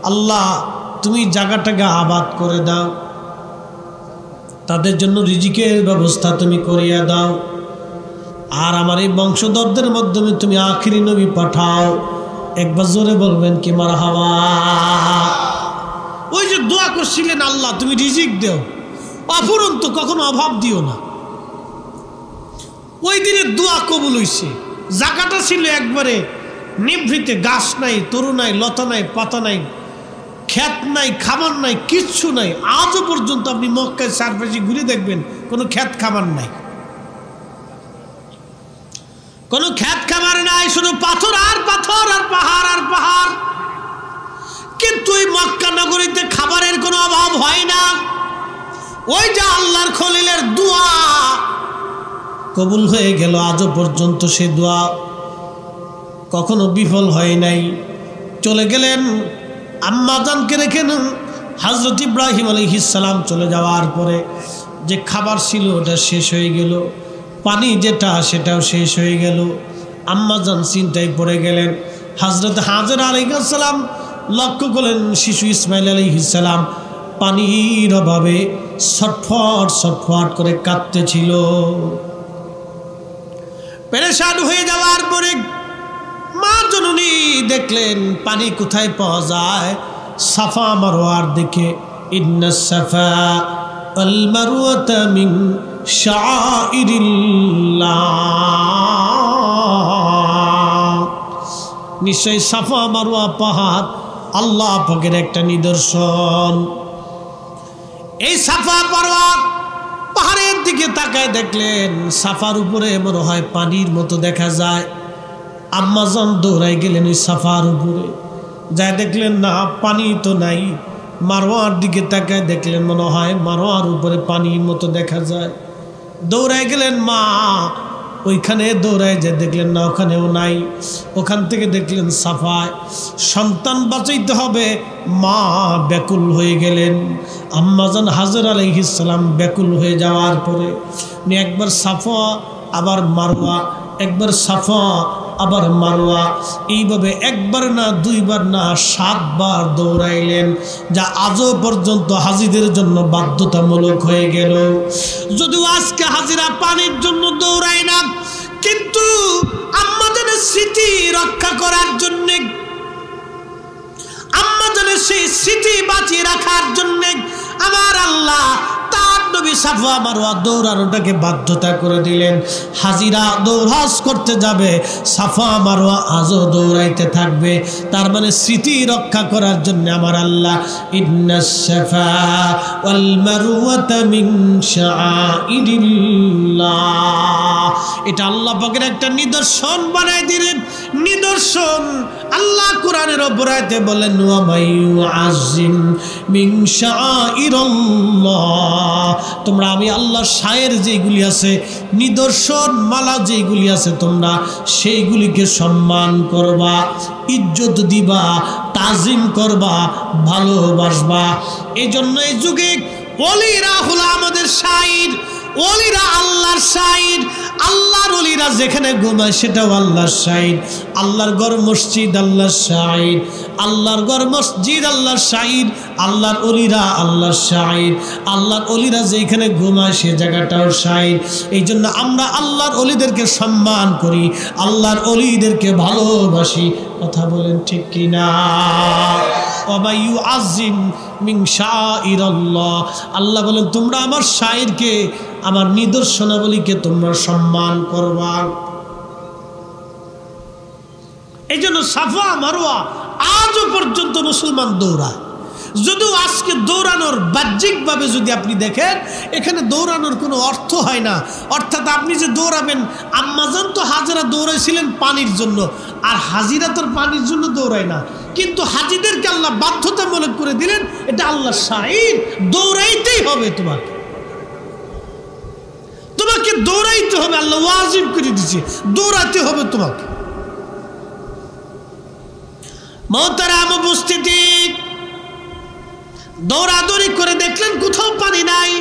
আল্লাহ, তুমি জায়গাটাকে আবাদ করে দাও, তাদের জন্য রিজিকের ব্যবস্থা তুমি করিয়া দাও, আর আমার এই বংশধরদের মাধ্যমে তুমি আখিরি নবী পাঠাও। একবার জোরে বলবেন কি মারহাবা। ওই যে দোয়া করছিলেন, আল্লাহ তুমি রিজিক দেও, অফুরন্ত কখনো অভাব দিও না, ওই দিনের দোয়া কবুল হইছে। জায়গাটা ছিল একবারে নিভৃতে, গাছ নাই, তরু নাই, লতা নাই, পাতা নাই, ক্ষেত নাই, খামার নাই, কিচ্ছু নাই। আজও পর্যন্ত আপনি মক্কায় চারপাশে ঘুরে দেখবেন কোনো ক্ষেত খামার নাই, কোনো ক্ষেত খামার নাই, শুধু পাথর আর পাথর আর পাহাড় আর পাহাড়। কিন্তু ওই মক্কা নগরীতে খাবারের কোনো অভাব হয় না। ওই যে আল্লাহর খলিলের দোয়া কবুল হয়ে গেল, আজও পর্যন্ত সে দোয়া কখনো বিফল হয় নাই। চলে গেলেন আম্মাজানকে রেখে। হযরত ইব্রাহিম আলাইহিস সালাম চলে যাওয়ার পরে যে খাবার ছিল ওটা শেষ হয়ে গেল, পানি যেটা সেটাও শেষ হয়ে গেল। আম্মাজান চিন্তায় পড়ে গেলেন। হযরত হাজেরা আলাইহিস সালাম লক্ষ্য করলেন শিশু ইসমাইল আলাইহিস সালাম পানির অভাবে ছটফট ছটফট করে কাঁদতেছিল। পেরেশান হয়ে যাওয়ার পরে মা জননী দেখলেন পানি কোথায় পাওয়া যায়। সাফা মারওয়ার দিকে, ইন্নাস সাফা ওয়াল মারওয়াতা মিন শাআইরিল্লাহ, নিশ্চয় সাফা মারওয়া পাহাড় আল্লাহ পাকের একটা নিদর্শন। এই সাফা পর্বত পাহাড়ের দিকে তাকায় দেখলেন সাফার উপরে মনে হয় পানির মতো দেখা যায়। আম্মাজান দৌড়াই গেলেন ওই সাফার উপরে, যায় দেখলেন না পানি তো নাই। মারোয়ার দিকে তাকায় দেখলেন মনে হয় মারোয়ার উপরে পানির মতো দেখা যায়। দৌড়ায় গেলেন মা ওইখানে, দৌড়ায় যে দেখলেন না ওখানেও নাই। ওখান থেকে দেখলেন সাফায়। সন্তান বাঁচাইতে হবে, মা ব্যাকুল হয়ে গেলেন। আম্মাজান হাজরা আলাইহিস সালাম ব্যাকুল হয়ে যাওয়ার পরে উনি একবার সাফা আবার মারওয়া, একবার সাফা আবার মারওয়া, এইভাবে একবার না দুইবার না 7 বার দৌড়াইলেন, যা আজও পর্যন্ত হাজিদের জন্য বাধ্যতামূলক হয়ে গেল। যদিও আজকে হাজিরা পানির জন্য দৌড়ায় না, কিন্তু আম্মাজানের স্মৃতি রক্ষা করার জন্য, আম্মাজানের সেই স্মৃতি বাঁচিয়ে রাখার জন্য আমার আল্লাহ তার নবী সাফা মারওয়া দৌড়ানোটাকে বাধ্যতা করে দিলেন। হাজিরা দৌড়াস করতে যাবে, সাফা মারওয়া আজও দৌড়াইতে থাকবে। তার মানে স্মৃতি রক্ষা করার জন্য আমার আল্লাহ ইন্নাস সাফা ওয়াল মারওয়াতা মিন শাআইরিল্লাহ, এটা আল্লাহ পাকের একটা নিদর্শন বানায় দিলেন। নিদর্শন আল্লাহ কোরআনের উপর আয়াতে বলেন ওয়া মাইয়ুআযিম মিন শাআইরিল্লাহ, তোমরা আমি আল্লাহর শায়ের যেগুলি আছে, নিদর্শন মালা যেগুলি আছে, তোমরা সেইগুলিকে সম্মান করবা, ইজ্জত দিবা, তাজিম করবা, ভালোবাসবা। এই জন্য এই যুগে ওলিরা হলো আমাদের শায়ের, ওলিরা আল্লাহর শায়ের। আল্লাহর ওলিরা যেখানে ঘুমায় সেটাও আল্লাহর শায়ের। আল্লাহর ঘর মসজিদ আল্লাহর শায়ের, আল্লাহর ঘর মসজিদ আল্লাহর শায়ের, আল্লাহর ওলিরা আল্লাহর শায়ের। আল্লাহর ওলিরা যেখানে ঘুমায় সে জায়গাটাও শায়ের। এই জন্য আমরা আল্লাহর ওলিদেরকে সম্মান করি, আল্লাহর ওলিদেরকে ভালোবাসি। কথা বলেন ঠিক কিনা? আল্লাহ বলেন তোমরা আমার শায়েরকে, আমার নিদর্শনাবলীকে তোমরা সম্মান করবা। এই জন্য সাফা মারওয়া আজও পর্যন্ত মুসলমান দৌড়ায়। যদিও আজকে দৌড়ানোর বাহ্যিকভাবে যদি আপনি দেখেন, এখানে দৌড়ানোর কোনো অর্থ হয় না। অর্থাৎ আপনি যে দৌড়াবেন, আম্মাজান তো হাজরা দৌড়াইছিলেন পানির জন্য, আর হাজিরা তোর পানির জন্য দৌড়ায় না। কিন্তু হাজিদেরকে আল্লাহ বাধ্যতামূলক করে দিলেন, এটা আল্লাহ শায়ের, দৌড়াইতেই হবে তোমাকে, তোমাকে দৌড়াইতে হবে। আল্লাহ ওয়াজিব করে দিয়েছে, দৌড়াতে হবে তোমাকে। মুহতারাম উপস্থিতি, দৌড়াদৌড়ি করে দেখলেন কোথাও পানি নাই।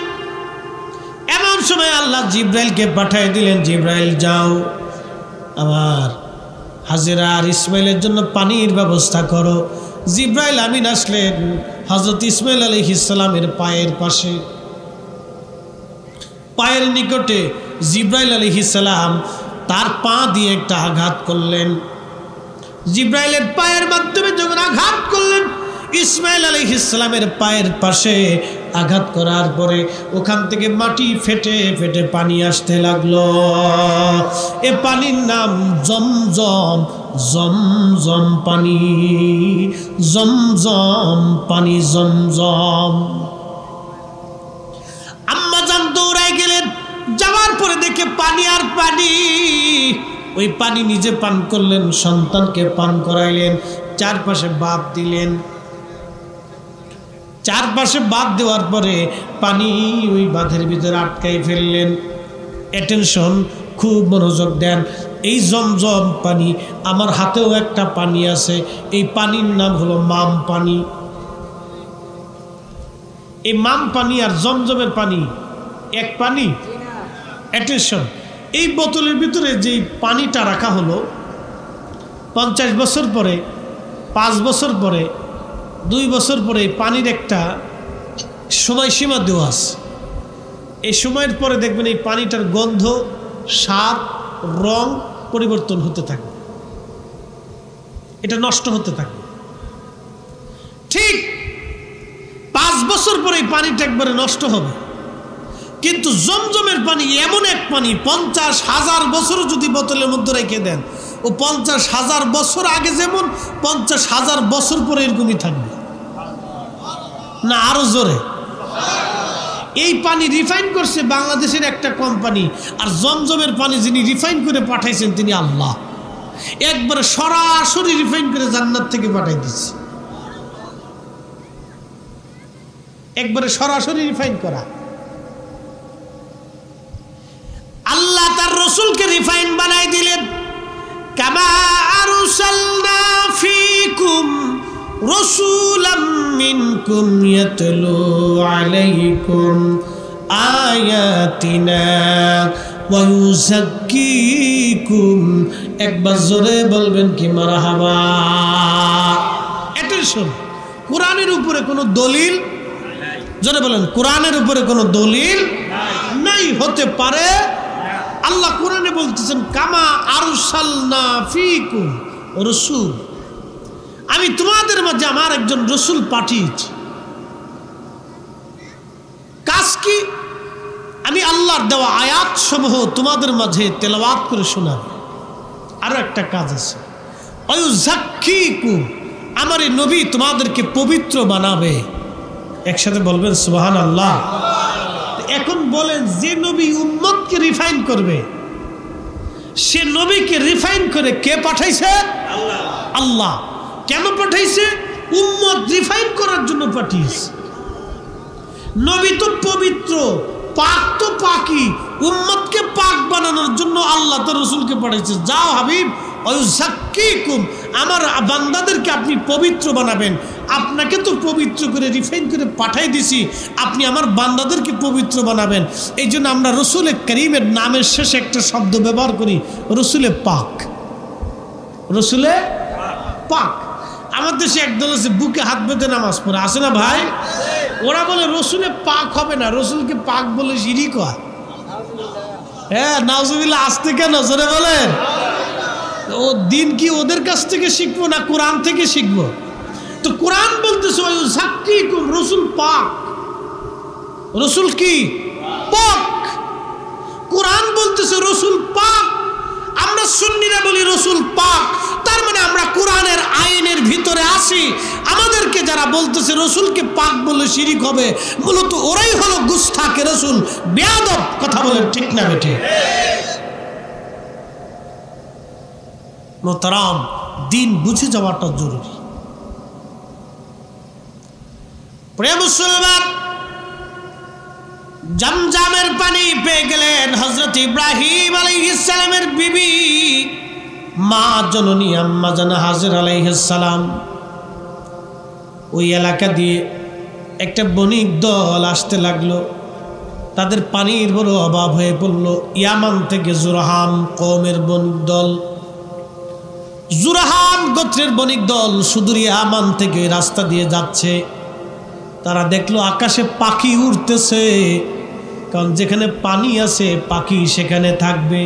এমন সময় আল্লাহ জিব্রাইলকে পাঠিয়ে দিলেন, জিব্রাইল যাও আমার হাজেরা আর ইসমাইলের জন্য পানির ব্যবস্থা করো। জিব্রাইল আমিন আসলেন হযরত ইসমাইল আলাইহিস সালামের পায়ের পাশে, পায়ের নিকটে জিব্রাইল আলাইহিস সালাম তার পা দিয়ে একটা আঘাত করলেন। জিব্রাইলের পায়ের মাধ্যমে যখন আঘাত করলেন, ইসমাইল আলাইহিস সালামের পায়ের পাশে আঘাত করার পরে ওখান থেকে মাটি ফেটে ফেটে পানি আসতে লাগলো। এ পানির নাম জমজম, জমজম পানি, জমজম পানি, জমজম। আম্মাজান দৌড়ায় গেলেন, যাওয়ার পরে দেখে পানি আর পানি। ওই পানি নিজে পান করলেন, সন্তানকে পান করাইলেন, চারপাশে বাঁধ দিলেন। চারপাশে বাঁধ দেওয়ার পরে পানি ওই বাঁধের ভিতরে আটকাই ফেললেন। অ্যাটেনশন, খুব মনোযোগ দেন। এই জমজম পানি, আমার হাতেও একটা পানি আছে, এই পানির নাম হলো মাম পানি। এই মাম পানি আর জমজমের পানি এক পানি? অ্যাটেনশন, এই বোতলের ভিতরে যেই পানিটা রাখা হলো, 50 বছর পরে, 5 বছর পরে, 2 বছর পরে পানির একটা সময়সীমা দেওয়া আছে। এই সময়ের পরে দেখবেন এই পানিটার গন্ধ, স্বাদ, রং পরিবর্তন হতে থাকে, এটা নষ্ট হতে থাকে। ঠিক 5 বছর পরে এই পানিটা একবারে নষ্ট হবে। কিন্তু জমজমের পানি এমন এক পানি, 50,000 বছরও যদি বোতলের মধ্যে রেখে দেন, ও 50,000 বছর আগে যেমন 50,000 বছর পরে এরকমই থাকবে না আরো জোরে? এই পানি রিফাইন করছে বাংলাদেশের একটা কোম্পানি, আর জমজমের পানি যিনি রিফাইন করে পাঠাইছেন তিনি আল্লাহ। একবারে সরাসরি রিফাইন করে জান্নাত থেকে পাঠাই দিচ্ছে, একবারে সরাসরি রিফাইন করা। আল্লাহ তার রসুলকে রিফাইন বানাই দিলেন। কামা আরসালনা ফীকুম রাসূলাম মিনকুম ইয়াতলু আলাইকুম আয়াতিনা ওয়া ইউযাক্কিকুম। একবার জোরে বলবেন কি মারহাবা। অ্যাটেনশন, কোরআনের উপরে কোনো দলিল, জোরে বলেন কোরআনের উপরে কোনো দলিল নাই, হতে পারে। আল্লাহ কোরআনে বলতেছেন কামা আরসালনা ফীকুম রাসূল, আমি তোমাদের মাঝে আমার একজন রসুল পাঠিয়েছি। কাজ কি? আমি আল্লাহর দেওয়া আয়াত সমূহ তোমাদের মাঝে তেলাওয়াত করে শোনাবে। আরো একটা কাজ আছে, ওয়ায়ুযাক্কিকুম, আমার এই নবী তোমাদেরকে পবিত্র বানাবে। একসাথে বলবেন সুবহানাল্লাহ। এখন বলেন, যে নবী উম্মতকে রিফাইন করবে, সে নবীকে রিফাইন করে কে পাঠাইছে? আল্লাহ। কেন পাঠাইছে? উম্মত রিফাইন করার জন্য পাঠিয়েছে। নবী তো পবিত্র, পাক তো পাকি, উম্মতকে পাক বানানোর জন্য আল্লাহ তার রাসূলকে পাঠাইছে। যাও হাবিব, ওয়ায়ুযাক্কিকুম, আমার বান্দাদেরকে আপনি পবিত্র বানাবেন। আপনাকে তো পবিত্র করে রিফাইন করে পাঠাই দিছি, আপনি আমার বান্দাদেরকে পবিত্র বানাবেন। এই জন্য আমরা রসুলের করিমের নামের শেষে একটা শব্দ ব্যবহার করি, রসুলে পাক। রসুলে পাক। আমার দেশে একদল আছে বুকে হাত বেঁধে নামাজ পড়ে, আছে না ভাই? ওরা বলে রসুলে পাক হবে না, রসুলকে পাক বলে শিরিক হয়। হ্যাঁ, নাউজুবিল্লাহ। আসতে কেন জোরে বলেন? ও দিন কি ওদের কাছ থেকে শিখবো না কোরআন থেকে শিখবো? তো কোরআন বলতেছে ওয়ায়ুযাক্কিকুম, রসুল পাক। রসুল কি? পাক। কোরআন বলতেছে রসুল পাক। আমরা সুন্নিরা বলি রসুল পাক, তার মানে আমরা কোরআনের আইনের ভিতরে আসি। আমাদেরকে যারা বলতেছে রসুলকে পাক বলে শিরিক হবে, মূলত ওরাই হলো গুস্তাখে রসুল, বেয়াদব। কথা বলেন ঠিক না বেঠিক? মোহতারাম, দিন বুঝে যাওয়াটা জরুরি। প্রিয় মুসলমান, জমজমের পানি পেয়ে গেলেন হযরত ইব্রাহিম আলাইহিস সালামের বিবি, মা জননী আম্মা জান হাজেরা আলাইহিস সালাম। ওই এলাকা দিয়ে একটা বণিক দল আসতে লাগলো। তাদের পানির বড় অভাব হয়ে পড়ল। ইয়ামান থেকে জুরহাম কওমের বণিক দল, জুরহাম গোত্রের বণিক দল সুদূর ইয়ামান থেকে রাস্তা দিয়ে যাচ্ছে। তারা দেখলো আকাশে পাখি উড়তেছে, কারণ যেখানে পানি আছে পাখি সেখানে থাকবে,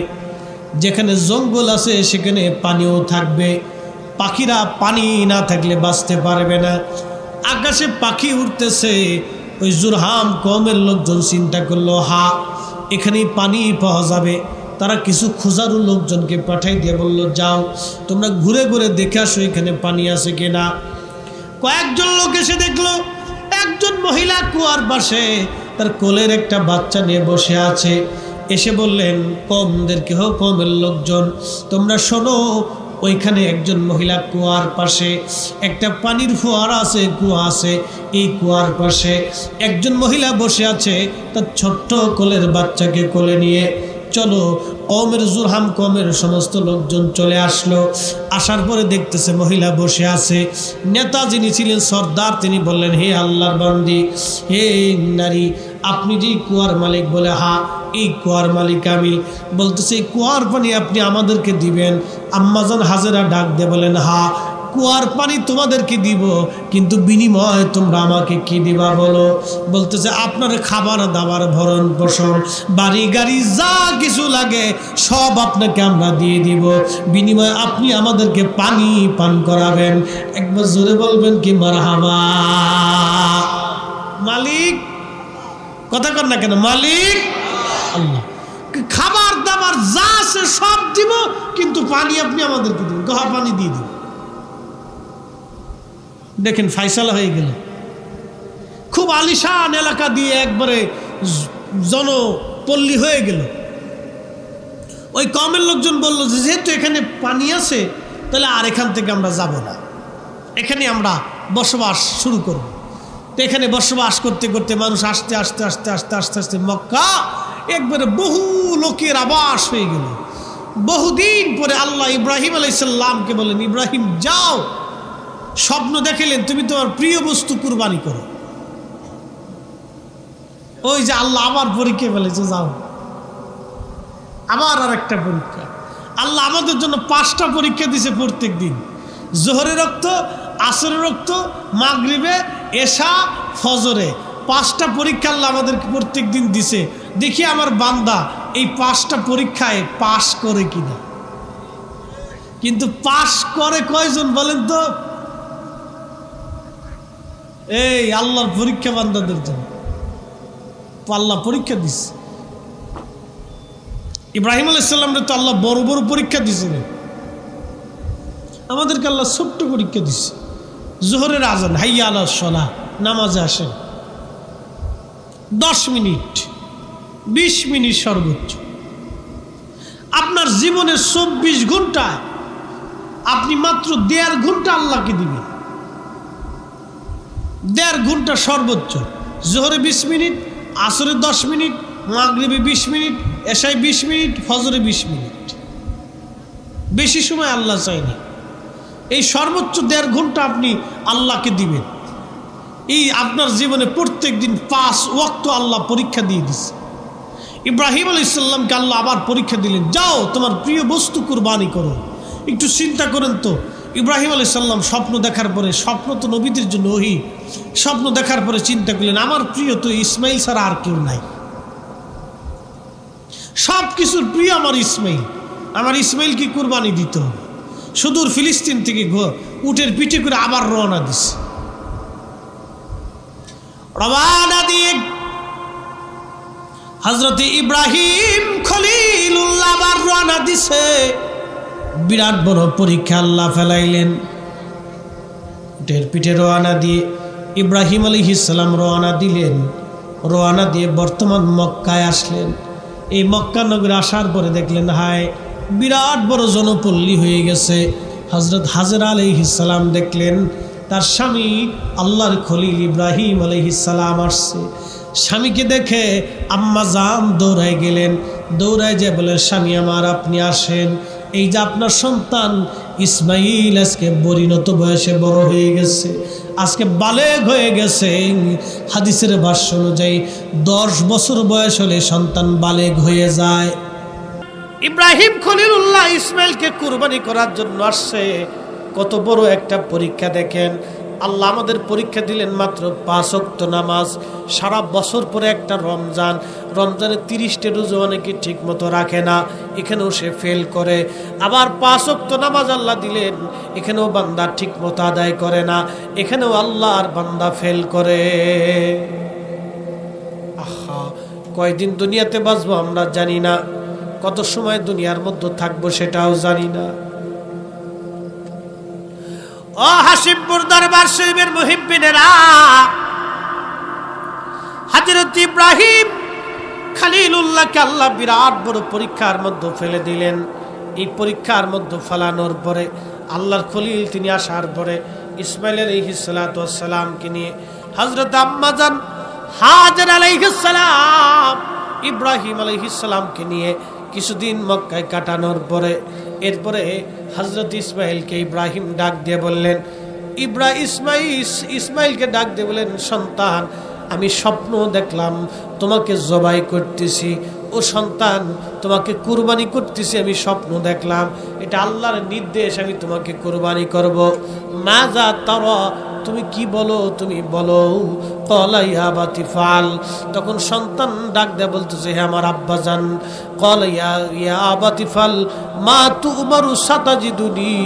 যেখানে জঙ্গল আছে সেখানে পানিও থাকবে। পাখিরা পানি না থাকলে বাঁচতে পারবে না। আকাশে পাখি উড়তেছে। ওই জুরহাম কওমের লোকজন চিন্তা করলো, হা, এখানেই পানি পাওয়া যাবে। তারা কিছু খোঁজারু লোকজনকে পাঠাই দিয়ে বলল, যাও তোমরা ঘুরে ঘুরে দেখে আসো এখানে পানি আছে কিনা। কয়েকজন লোক এসে দেখলো একজন মহিলা কুয়ার পাশে তার কোলের একটা বাচ্চা নিয়ে বসে আছে। এসে বললেন কওমদেরকে, হো কওমের লোকজন, তোমরা শোনো, ওইখানে একজন মহিলা কুয়ার পাশে একটা পানির ফোয়ারা আছে, কুয়া আছে, এই কুয়ার পাশে একজন মহিলা বসে আছে তার ছোট্ট কোলের বাচ্চাকে কোলে নিয়ে। চলো। কওমের জুরহাম কওমের সমস্ত লোকজন চলে আসলো। আসার পরে দেখতেছে মহিলা বসে আছে। নেতা যিনি ছিলেন সর্দার, তিনি বললেন, হে আল্লাহর বান্দি, হে নারী, আপনি যে কুয়ার মালিক? বলে, হ্যাঁ, এই কুয়ার মালিক আমি। বলতেছে, এই কুয়ার পানি আপনি আমাদেরকে দিবেন? আম্মাজান হাজেরা ডাক দিয়ে বলেন, হ্যাঁ, কুয়ার পানি তোমাদেরকে দিব, কিন্তু বিনিময়ে তোমরা আমাকে কি দিবা বলো? বলতেছে, আপনার খাবার দাবার ভরণ পোষণ বাড়ি গাড়ি যা কিছু লাগে সব আপনাকে আমরা দিয়ে দিব, বিনিময়ে আপনি আমাদেরকে পানি পান করাবেন। একবার জোরে বলবেন কি মারহাবা। মালিক, কথা কর না কেন? মালিক আল্লাহ। খাবার দাবার যা আছে সব দিব, কিন্তু পানি আপনি আমাদেরকে দিন, গহা পানি দিয়ে দিন। দেখেন ফাইসালা হয়ে গেল। খুব আলিশান এলাকা দিয়ে একবারে জনপল্লী হয়ে গেল। ওই কমের লোকজন বলল যে যেহেতু এখানে পানি আছে, তাহলে আর এখান থেকে আমরা যাব না, এখানে আমরা বসবাস শুরু করব। তো এখানে বসবাস করতে করতে মানুষ আস্তে আস্তে আস্তে আস্তে আস্তে আস্তে মক্কা একবারে বহু লোকের আবাস হয়ে গেল। বহুদিন পরে আল্লাহ ইব্রাহিম আলাইহিস সালামকে বলেন, ইব্রাহিম যাও, স্বপ্ন দেখালেন তুমি তোমার প্রিয় বস্তু কুরবানি করো। ওই যে আল্লাহ আবার পরীক্ষা ফেলেছে, যাও আবার আর একটা পরীক্ষা। আল্লাহ আমাদের জন্য 5টা পরীক্ষা দিছে প্রত্যেক দিন। জোহরের রক্ত, আসরের রক্ত, মাগরিবে, এশা, ফজরে, 5টা পরীক্ষা আল্লাহ আমাদেরকে প্রত্যেক দিন দিছে। দেখি আমার বান্দা এই 5টা পরীক্ষায় পাশ করে কিনা। কিন্তু পাশ করে কয়জন বলেন তো? এই আল্লাহর পরীক্ষা বান্দাদের জন্য আল্লাহ পরীক্ষা দিচ্ছে। ইব্রাহিম আলাইহিস সালামরে তো আল্লাহ বড় বড় পরীক্ষা দিয়েছিলেন, আমাদেরকে আল্লাহ ছোট্ট পরীক্ষা দিচ্ছে। জোহরের আজান, হাইয়া আলাস সালাহ, নামাজে আসেন, 10 মিনিট 20 মিনিট সর্বোচ্চ। আপনার জীবনের 24 ঘন্টায় আপনি মাত্র 1.5 ঘন্টা আল্লাহকে দিবেন, 1.5 ঘন্টা সর্বোচ্চ। জোহরে 20 মিনিট, আসরে 10 মিনিট, মাগরিবে 20 মিনিট, এশায় 20 মিনিট, ফজরে 20 মিনিট। বেশি সময় আল্লাহ চাইনি, এই সর্বোচ্চ 1.5 ঘন্টা আপনি আল্লাহকে দিবেন। এই আপনার জীবনে প্রত্যেক দিন 5 ওয়াক্ত আল্লাহ পরীক্ষা দিয়ে দিচ্ছে। ইব্রাহিম আলাইহিস সালামকে আল্লাহ আবার পরীক্ষা দিলেন, যাও তোমার প্রিয় বস্তু কুরবানি করো। একটু চিন্তা করেন তো, ইব্রাহিম আলাইহিস সালাম স্বপ্ন দেখার পরে, স্বপ্ন তো নবীদের জন্য ওহী, স্বপ্ন দেখার পরে চিন্তা করলেন আমার প্রিয় তো ইসমাইল ছাড়া আর কেউ নাই, সব কিছুর প্রিয় আমার ইসমাইল, আমার ইসমাইলকে কুরবানি দিতে হবে। সুদূর ফিলিস্তিন থেকে উটের পিঠে করে আবার রওনা দিছে। রওনা দিয়ে হযরত ইব্রাহিম খলিলুল্লাহ আবার রওনা দিছে। বিরাট বড় পরীক্ষা আল্লাহ ফেলাইলেন। উটের পিঠে রওনা দিয়ে ইব্রাহিম আলাইহিস সালাম রওনা দিলেন। রওনা দিয়ে বর্তমান মক্কায় আসলেন। এই মক্কা নগরে আসার পরে দেখলেন হায় বিরাট বড় জনপল্লী হয়ে গেছে। হযরত হাজরা আলাইহিস সালাম দেখলেন তার স্বামী আল্লাহর খলিল ইব্রাহিম আলাইহিস সালাম আসছে। স্বামীকে দেখে আম্মা জান দৌড়ায় গেলেন। দৌড়ায় যে বলে, স্বামী আমার আপনি আসেন, এই যে আপনার সন্তান ইসমাইল আজকে পরিণত বয়সে বড় হয়ে গেছে, আজকে বালেগ হয়ে গেছে। হাদিসের ভাষ্য অনুযায়ী 10 বছর বয়স হলে সন্তান বালেগ হয়ে যায়। ইব্রাহিম খলিলুল্লাহ ইসমাইলকে কুরবানি করার জন্য আসছে। কত বড় একটা পরীক্ষা দেখেন। আল্লাহ আমাদের পরীক্ষা দিলেন মাত্র 5 ওয়াক্ত নামাজ। সারা বছর পরে একটা রমজান, রমজানে 30টা রোজা অনেকে ঠিক মতো রাখে না, এখানেও সে ফেল করে। আবার 5 ওয়াক্ত নামাজ আল্লাহ দিলেন, এখানেও বান্দা ঠিক মতো আদায় করে না, এখানেও আল্লাহর বান্দা ফেল করে। আহা, কয়দিন দুনিয়াতে বাঁচবো আমরা জানি না, কত সময় দুনিয়ার মধ্যে থাকবো সেটাও জানি না। ও হাসিমপুর দরবার শরীফের মুহিব্বিনেরা, হযরত ইব্রাহিম খলিলুল্লাহকে আল্লাহ বিরাট বড় পরীক্ষার মধ্যে ফেলে দিলেন। এই পরীক্ষার মধ্যে ফেলানোর পরে আল্লাহর খলিল তিনি আসার পরে ইসমাইল আলাইহিস সালাতু ওয়াস সালামকে নিয়ে হযরত আম্মা জান হাজরা আলাইহিস সালাম ইব্রাহিম আলাইহিস সালামকে নিয়ে কিছুদিন মক্কায় কাটানোর পরে এরপরে হযরত ইসমাইলকে ইব্রাহিম ডাক দিয়ে বললেন, ইসমাইলকে ডাক দিয়ে বললেন, সন্তান আমি স্বপ্ন দেখলাম তোমাকে জবাই করতেছি, ও সন্তান তোমাকে কুরবানি করতেছি, আমি স্বপ্ন দেখলাম, এটা আল্লাহর নির্দেশ, আমি তোমাকে কুরবানি করব। মাযা তারা, তুমি কি বলো, তুমি বলো। ক্বালা ইয়া আবাতি ফাল, তখন সন্তান ডাক দেয়া বলতেছে, হে আমার আব্বাজান, قال يا أبت افعل ما تؤمر ستجدني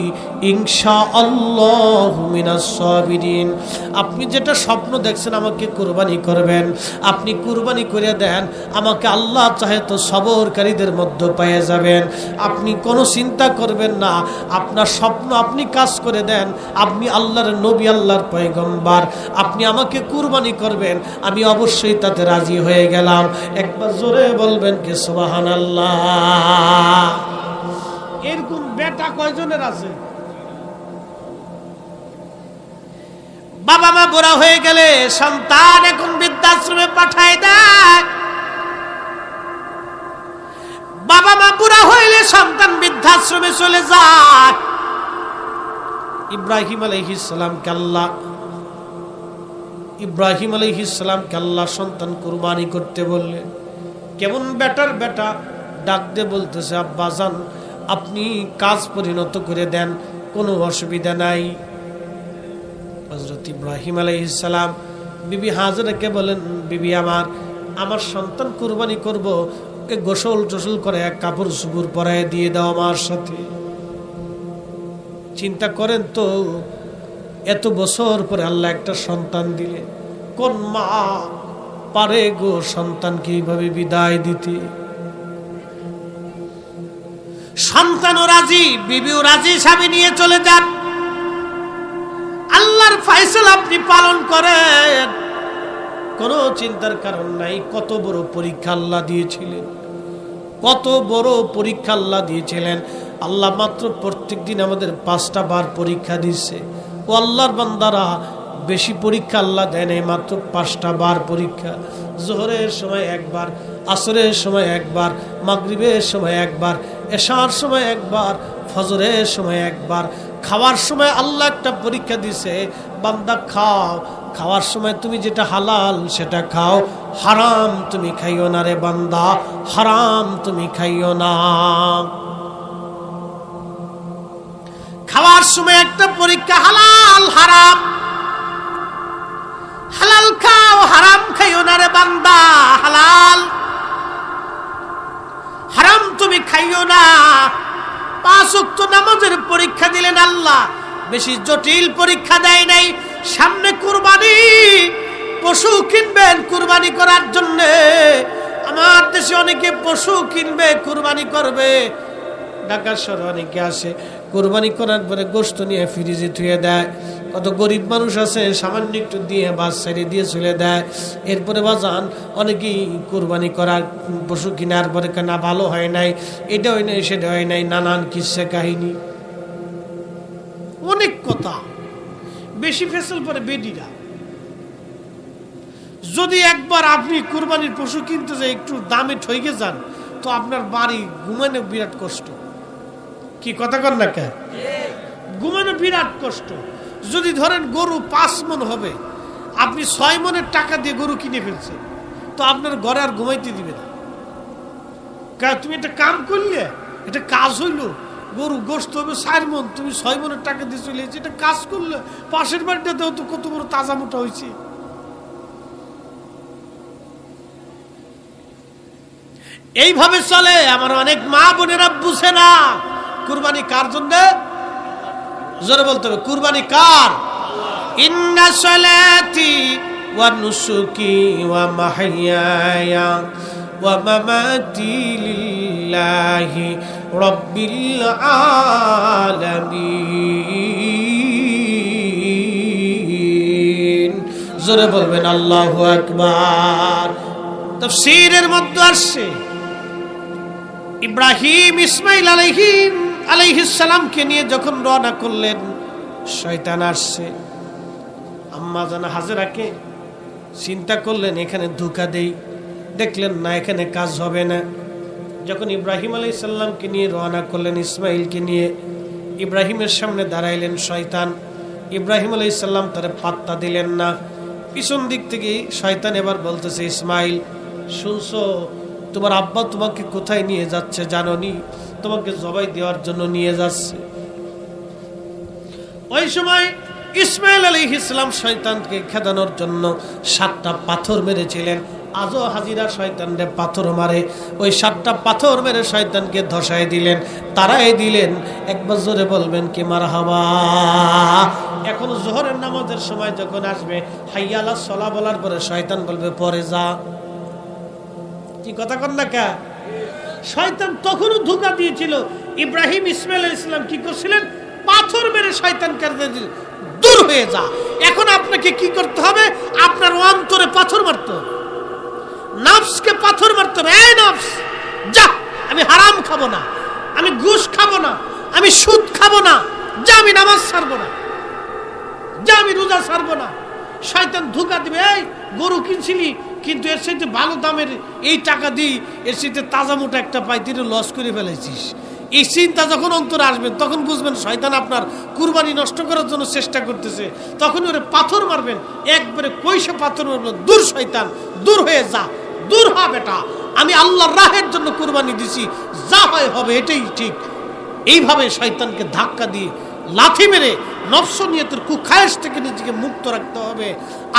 إن شاء الله من الصابرين। আপনি যেটা স্বপ্ন দেখছেন আমাকে কুরবানি করবেন, আপনি কুরবানি করে দেন, আমাকে আল্লাহ চাহে তো সবরকারীদের মধ্যে পেয়ে যাবেন। আপনি কোনো চিন্তা করবেন না, আপনার স্বপ্ন আপনি কাজ করে দেন, আপনি আল্লাহর নবী, আল্লাহর পয়গম্বর, আপনি আমাকে কুরবানি করবেন, আমি অবশ্যই তাতে রাজি হয়ে গেলাম। একবার জোরে বলবেন কি সুবহানাল্লাহ। এরকম বেটা কয়জনের আছে? বাবা মা বুড়া হয়ে গেলে সন্তান এখন বৃদ্ধাশ্রমে পাঠায় দেয়। বাবা মা বুড়া হইলে সন্তান বৃদ্ধাশ্রমে চলে যায়। ইব্রাহিম আলাইহিস সালামকে আল্লাহ সন্তান কুরবানি করতে বললেন। কেমন বেটার বেটা ডাক দিয়ে বলতেছে, আব্বা জান আপনি কাজ পরিণত করে দেন, কোনো অসুবিধা নাই। হযরত ইব্রাহিম আলাইহিস সালাম বিবি হাজরাকে বলেন, বিবি আমার সন্তান কুরবানি করব, গোসল টোসল করে এক কাপড় চুপড় পরায় দিয়ে দাও আমার সাথে। চিন্তা করেন তো, এত বছর পরে আল্লাহ একটা সন্তান দিলে, কোন মা পারে গো সন্তানকে এইভাবে বিদায় দিতে? সন্তানও রাজি, বিবিও রাজি, স্বামী নিয়ে চলে যান। আল্লাহর ফয়সালা আপনি পালন করেন, কোনো চিন্তার কারণ নাই। কত বড় পরীক্ষা আল্লাহ দিয়েছিলেন, কত বড় পরীক্ষা আল্লাহ দিয়েছিলেন। আল্লাহ মাত্র প্রত্যেক দিন আমাদের 5টা বার পরীক্ষা দিচ্ছে। ও আল্লাহর বান্দারা, বেশি পরীক্ষা আল্লাহ দেয় নাই, মাত্র 5টা বার পরীক্ষা। জোহরের সময় একবার, আসরের সময় একবার, মাগরিবের সময় একবার, এশার সময় একবার, ফজরের সময় একবার। খাওয়ার সময় আল্লাহ একটা পরীক্ষা দিছে, বান্দা খাও, খাওয়ার সময় তুমি যেটা হালাল সেটা খাও, হারাম তুমি খাইও না রে বান্দা, হারাম তুমি খাইও না। খাওয়ার সময় একটা পরীক্ষা, হালাল হারাম, হালাল খাও, হারাম খাইও না রে বান্দা, হালাল হারাম তুমি খাইও না। 5 ওয়াক্ত নামাজের পরীক্ষা দিলেন আল্লাহ, বেশি জটিল পরীক্ষা দেয় নাই। সামনে কুরবানি, পশু কিনবেন কুরবানি করার জন্য। আমার দেশে অনেকে পশু কিনবে, কুরবানি করবে। ঢাকা শহরে অনেকে আসে, কুরবানি করার পরে গোশত নিয়ে ফ্রিজে ধুয়ে দেয়। কত গরিব মানুষ আছে, সামান্য একটু দিয়ে বাস ছেড়ে দিয়ে চলে দেয়। এরপরে বাজান অনেকেই কুরবানি করার পশু কেনার পরে না ভালো হয় নাই, এটা হয় নাই, সেটা হয় নাই, নানান কিসসা কাহিনী, অনেক কথা। বেশি ফেসল পরে বেডিরা। যদি একবার আপনি কুরবানির পশু কিনতে যাই একটু দামে ঠইকে যান, তো আপনার বাড়ি ঘুমানো বিরাট কষ্ট। কি কথা কর না কে? ঘুমানো বিরাট কষ্ট। যদি ধরেন গরু 5 মণ হবে, আপনি 6 মণের টাকা দিয়ে গরু কিনে ফেলছেন, তো আপনার ঘরে আর ঘুমাইতে দিবে না। তুমি একটা কাম করলে, এটা কাজ হইল, গরু গোশত হবে 4 মণ, তুমি 6 মণের টাকা দিয়ে চলে এসেছি, এটা কাজ করলে পাশের বাড়িটাতেও তো কত বড় তাজা মোটা হয়েছে। এইভাবে চলে। আমার অনেক মা বোনেরা বুঝে না কুরবানি কার জন্য। জোরে বলতে হবে, কুরবানি কার? ইন্না সালাতি ওয়া নুসুকি ওয়া মাহইয়ায়া ওয়া মামাতি লিল্লাহি রাব্বিল আলামিন। জোরে বলবেন আল্লাহু আকবার। তাফসীরের মধ্যে আসছে, ইব্রাহিম ইসমাইল আলাইহিস সালামকে নিয়ে যখন রওনা করলেন, শয়তান আসছে। আম্মা জানা হাজেরাকে চিন্তা করলেন এখানে ধোঁকা দেই, দেখলেন না এখানে কাজ হবে না। যখন ইব্রাহিম আলাইহিস সালামকে নিয়ে রওনা করলেন, ইসমাইলকে নিয়ে ইব্রাহিমের সামনে দাঁড়াইলেন শয়তান। ইব্রাহিম আলাইহিস সালাম তার পাত্তা দিলেন না। পিছন দিক থেকে শয়তান এবার বলতেছে, ইসমাইল শুনছো, তোমার আব্বা তোমাকে কোথায় নিয়ে যাচ্ছে জানো নি? তোমাকে জবাই দেওয়ার জন্য নিয়ে যাচ্ছে। ওই সময় ইসমাইল আলাইহিস সালাম শয়তানকে খেদানোর জন্য 7টা পাথর মেরেছিলেন। আজও হাজিরা শয়তানরে পাথর মারে। ওই 7টা পাথর মেরে শয়তানকে ধসায় দিলেন, তারাই দিলেন। একবার জোরে বলবেন কি মারহাবা। এখন জোহরের নামাজের সময় যখন আসবে, হাইয়া আলাস সালাহ বলার পরে শয়তান বলবে পরে যা। কি কথা কন না কা? শয়তান তখনও ধোঁকা দিয়েছিল। ইব্রাহিম ইসমাইল আলাইহিস সালাম কি করছিলেন? পাথর মেরে শয়তানকে দূর হয়ে যা। এখন আপনাকে কি করতে হবে? আপনার অন্তরে পাথর মারতে হবে, নফসকে পাথর মারতে হবে। এই নফস যা, আমি হারাম খাবো না, আমি ঘুষ খাবো না, আমি সুদ খাবো না, যা আমি নামাজ ছাড়বো না, যা আমি রোজা ছাড়বো না। শয়তান ধোঁকা দিবে, এই গরু কিনছিলি কিন্তু এর সাথে ভালো দামের এই টাকা দিই, এর সাথে তাজা মোটা একটা পাই, তুই লস করে ফেলেছিস। এই চিন্তা যখন অন্তরে আসবে তখন বুঝবেন শয়তান আপনার কুরবানি নষ্ট করার জন্য চেষ্টা করতেছে। তখন ওরে পাথর মারবেন, একবারে কইসে পাথর মারবেন, দূর শয়তান, দূর হয়ে যা, দূর হ বেটা, আমি আল্লাহর রাহের জন্য কুরবানি দিছি, যা হয় হবে, এটাই ঠিক। এইভাবে শয়তানকে ধাক্কা দিয়ে লাথি মেরে নফসনিয়তের কুখায়েশ থেকে নিজেকে মুক্ত রাখতে হবে।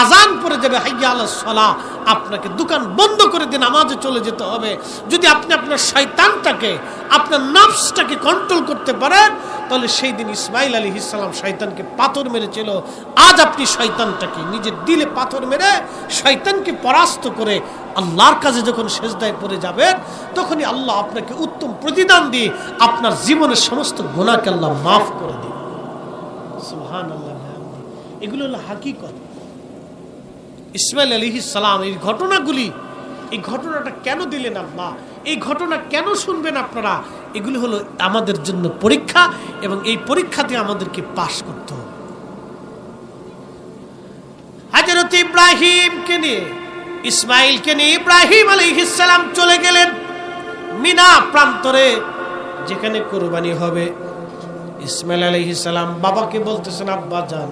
আজান পড়ে যাবে হাইয়া আলাস সালাহ, আপনাকে দোকান বন্ধ করে দিয়ে নামাজে চলে যেতে হবে। যদি আপনি আপনার শয়তানটাকে, আপনার নফসটাকে কন্ট্রোল করতে পারেন, তাহলে সেই দিন ইসমাইল আলাইহিস সালাম শয়তানকে পাথর মেরেছিল। আজ আপনি শয়তানটাকে নিজের দিলে পাথর মেরে শয়তানকে পরাস্ত করে আল্লাহর কাছে যখন সেজদায় পড়ে যাবেন, তখনই আল্লাহ আপনাকে উত্তম প্রতিদান দিয়ে আপনার জীবনের সমস্ত গুনাহকে আল্লাহ মাফ করে দিবেন। সুবহানাল্লাহ। এগুলো হলো হাকিকত। ইসমাইল আলাইহিস সালাম এই ঘটনাগুলি, এই ঘটনাটা কেন দিলেন আল্লাহ, এই ঘটনা কেন শুনবেন আপনারা, এগুলি হলো আমাদের জন্য পরীক্ষা, এবং এই পরীক্ষাতে আমাদেরকে পাশ করতে হবে। হযরত ইব্রাহিমকে নিয়ে, ইসমাইলকে নিয়ে ইব্রাহিম আলাইহিস সালাম চলে গেলেন মিনা প্রান্তরে, যেখানে কুরবানি হবে। ইসমাইল আলাইহিস সালাম বাবাকে বলতেছেন, আব্বা জান,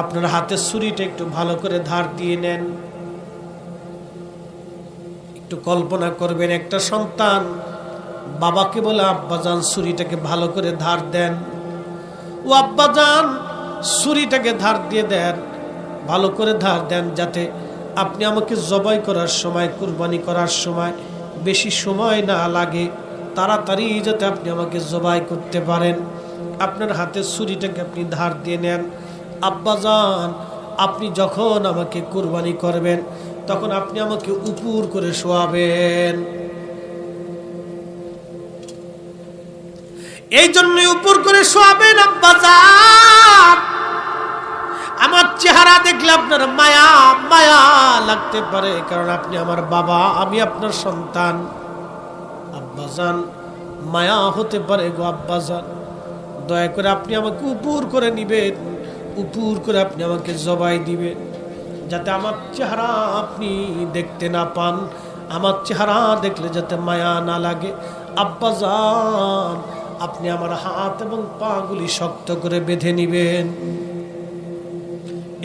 আপনার হাতে ছুরিটা একটু ভালো করে ধার দিয়ে নেন। একটু কল্পনা করবেন, একটা সন্তান বাবাকে বলে, আব্বা জান ছুরিটাকে ভালো করে ধার দেন। ও আব্বা জান, ছুরিটাকে ধার দিয়ে দেন, ভালো করে ধার দেন, যাতে আপনি আমাকে জবাই করার সময়, কুরবানি করার সময় বেশি সময় না লাগে, তাড়াতাড়ি যাতে আপনি আমাকে জবাই করতে পারেন। আপনার হাতে ছুরিটাকে আপনি ধার দিয়ে নেন। আব্বাজান, আপনি যখন আমাকে কুরবানি করবেন তখন আপনি আমাকে উপর করে শোয়াবেন। এই জন্যই উপর করে শোয়াবেন আব্বাজান। আমার চেহারা দেখলে আপনার মায়া মায়া লাগতে পারে, কারণ আপনি আমার বাবা, আমি আপনার সন্তান। আব্বাজান, মায়া হতে পারে গো আব্বাজান, দয়া করে আপনি আমাকে উপর করে নিবেন, উপর করে আপনি আমাকে জবাই দিবেন, যাতে আমার চেহারা আপনি দেখতে না পান, আমার চেহারা দেখলে যাতে মায়া না লাগে। আব্বাজান, আপনি আমার হাত এবং পাগুলি শক্ত করে বেঁধে নিবেন।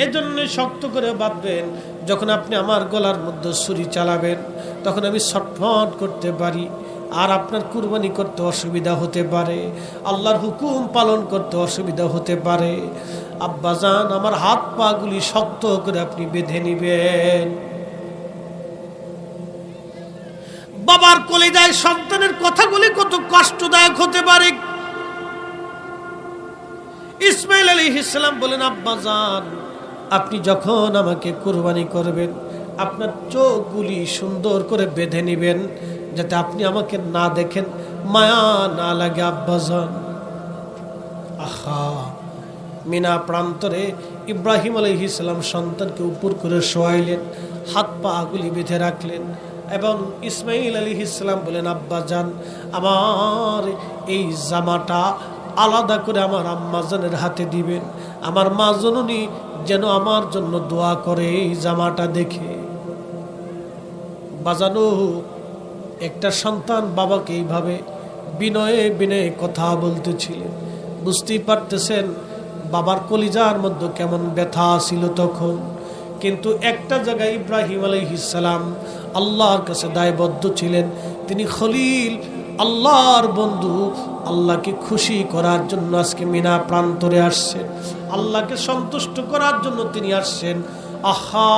এজন্য শক্ত করে বাঁধবেন, যখন আপনি আমার গলার মধ্যে ছুরি চালাবেন তখন আমি ছটফট করতে পারি, আর আপনার কুরবানি করতে অসুবিধা হতে পারে, আল্লাহর হুকুম পালন করতে অসুবিধা হতে পারে। আব্বাজান, আমার হাত পাগুলি শক্ত করে আপনি বেঁধে নিবেন। বাবার কলিজায় সন্তানের কথাগুলি কত কষ্টদায়ক হতে পারে। ইসমাইল আলাইহিস সালাম বলেন, আব্বাজান, আপনি যখন আমাকে কুরবানি করবেন আপনার চোখগুলি সুন্দর করে বেঁধে নেবেন, যাতে আপনি আমাকে না দেখেন, মায়া না লাগে। আব্বাজান, আহা, মিনা প্রান্তরে ইব্রাহিম আলাইহিস সালাম সন্তানকে উপর করে শোয়াইলেন, হাত পা গুলি বেঁধে রাখলেন, এবং ইসমাইল আলাইহিস সালাম বলেন, আব্বাজান, আমার এই জামাটা আলাদা করে আমার আম্মাজানের হাতে দিবেন, আমার মা জননী যেন আমার জন্য দোয়া করে এই জামাটা দেখে। বাজানো, একটা সন্তান বাবাকে এইভাবে বিনয়ে বিনয়ে কথা বলতেছিলেন, বুঝতেই পারতেছেন বাবার কলিজার মধ্যে কেমন ব্যথা ছিল তখন। কিন্তু একটা জায়গায় ইব্রাহিম আলাইহিস সালাম আল্লাহর কাছে দায়বদ্ধ ছিলেন, তিনি খলিল, আল্লাহর বন্ধু, আল্লাহকে খুশি করার জন্য আজকে মিনা প্রান্তরে আসছেন, আল্লাহকে সন্তুষ্ট করার জন্য তিনি আসছেন। আহা,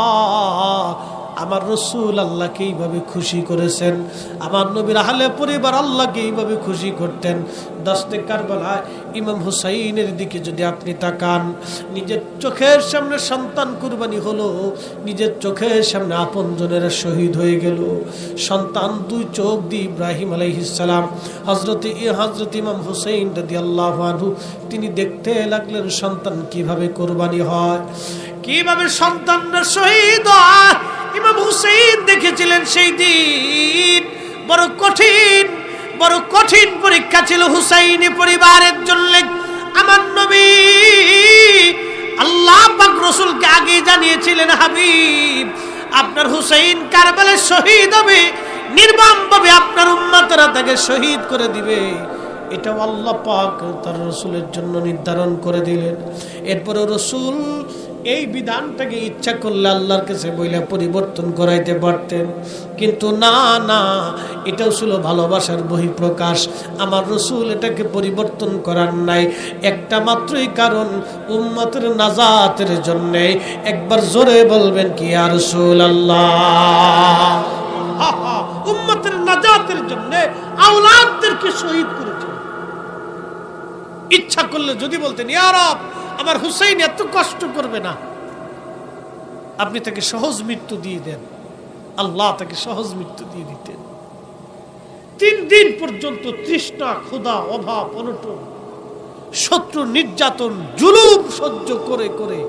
আমার রসুল আল্লাহকে এইভাবে খুশি করেছেন, আমার নবীর আহলে পরিবার আল্লাহকে এইভাবে খুশি করতেন। দশতে কারবালায় ইমাম হুসাইনের দিকে যদি আপনি তাকান, নিজের চোখের সামনে সন্তান কুরবানি হলো, নিজের চোখের সামনে আপনজনেরা শহীদ হয়ে গেল। সন্তান দুই চোখ দিয়ে ইব্রাহিম আলাইহিস সালাম হযরত ইমাম হুসাইন রাদিয়াল্লাহু আনহু তিনি দেখতে লাগলেন সন্তান কিভাবে কুরবানি হয়, কিভাবে সন্তানরা শহীদ হয়। ইমাম হুসাইন দেখেছিলেন সেই দিন বড় কঠিন পরীক্ষা ছিল হুসাইনি পরিবারের জন্য। আমার নবী আল্লাহ পাক রাসূলকে আগে জানিয়েছিলেন, হাবিব আপনার হুসাইন কারবালায় শহীদ হবে, নির্মমভাবে আপনার উম্মতরা তাকে শহীদ করে দিবে। এটা আল্লাহ পাক তার রাসূলের জন্য নির্ধারণ করে দিলেন। এরপরে রাসূল এই বিধানটাকে ইচ্ছা করলে আল্লাহর কাছে বইলে পরিবর্তন করাইতে পারতেন, কিন্তু না, এটাও ছিল ভালোবাসার বহিঃপ্রকাশ। আমার রাসূল এটাকে পরিবর্তন করার নাই, একটা মাত্রই কারণ, উম্মতের নাজাতের জন্য। একবার জোরে বলবেন কি ইয়া রাসূলুল্লাহ। উম্মতের নাজাতের জন্য আওলাদদেরকে শহীদ করেছেন। ইচ্ছা করলে যদি বলতেন ইয়া রব আমার হুসাইন এত কষ্ট করবে না, আপনি তাকে সহজ মৃত্যু দিয়ে দেন, আল্লাহ তাকে সহজ মৃত্যু দিয়ে দিতেন। 3 দিন পর্যন্ত তৃষ্ণা, ক্ষুধা, অভাব, অনটন, শত্রু নির্যাতন, জুলুম সহ্য করে করে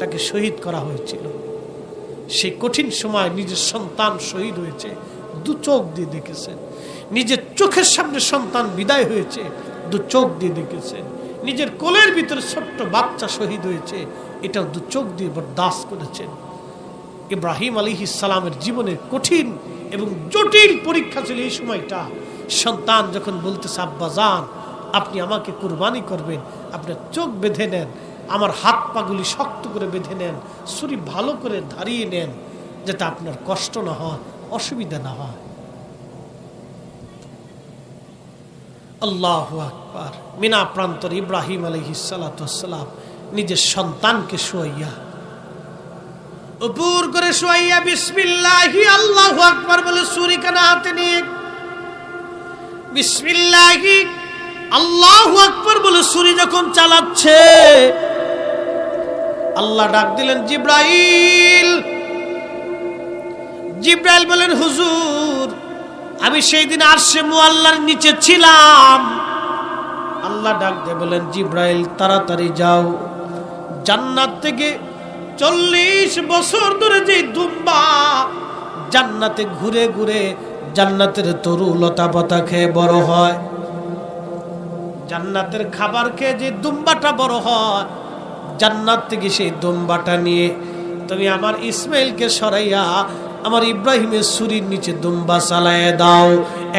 তাকে শহীদ করা হয়েছিল। সেই কঠিন সময় নিজের সন্তান শহীদ হয়েছে, 2 চোখ দিয়ে দেখেছেন। নিজের চোখের সামনে সন্তান বিদায় হয়েছে, 2 চোখ দিয়ে দেখেছেন। নিজের কোলের ভিতরে ছোট্ট বাচ্চা শহীদ হয়েছে, এটাও 2 চোখ দিয়ে বরদাস্ত করেছেন। ইব্রাহিম আলাইহিস সালামের জীবনের কঠিন এবং জটিল পরীক্ষা ছিল এই সময়টা। সন্তান যখন বলতেছে আব্বা জান আপনি আমাকে কুরবানি করবেন, আপনার চোখ বেঁধে নেন, আমার হাত পাগুলি শক্ত করে বেঁধে নেন, ছুরি ভালো করে ধারিয়ে নেন, যাতে আপনার কষ্ট না হয়, অসুবিধা না হয়। আল্লাহু আকবার। মিনা প্রান্তর ইব্রাহিম আলাইহিস সালাতু ওয়াসসালাম নিজের সন্তানকে শোয়াইয়া, উপর করে শোয়াইয়া বিসমিল্লাহি আল্লাহু আকবার বলে ছুরি কানা হাতে নিয়ে বিসমিল্লাহি আল্লাহু আকবার বলে ছুরি যখন চালাচ্ছে, আল্লাহ ডাক দিলেন জিব্রাইল। জিব্রাইল বলেন হুজুর আমি সেই দিন আরশে মুআল্লার নিচে ছিলাম। আল্লাহ ডাক দিয়ে বলেন জিব্রাইল তাড়াতাড়ি যাও, জান্নাত থেকে 40 বছর ধরে যে দুম্বা জান্নাতে ঘুরে ঘুরে জান্নাতের তরু লতা পাতা খেয়ে বড় হয়, জান্নাতের খাবার খেয়ে যে দুম্বাটা বড় হয়, জান্নাত থেকে সেই দুম্বাটা নিয়ে তুমি আমার ইসমাইলকে সরাইয়া আমার ইব্রাহিমের ছুরির নিচে দুম্বা চালায় দাও।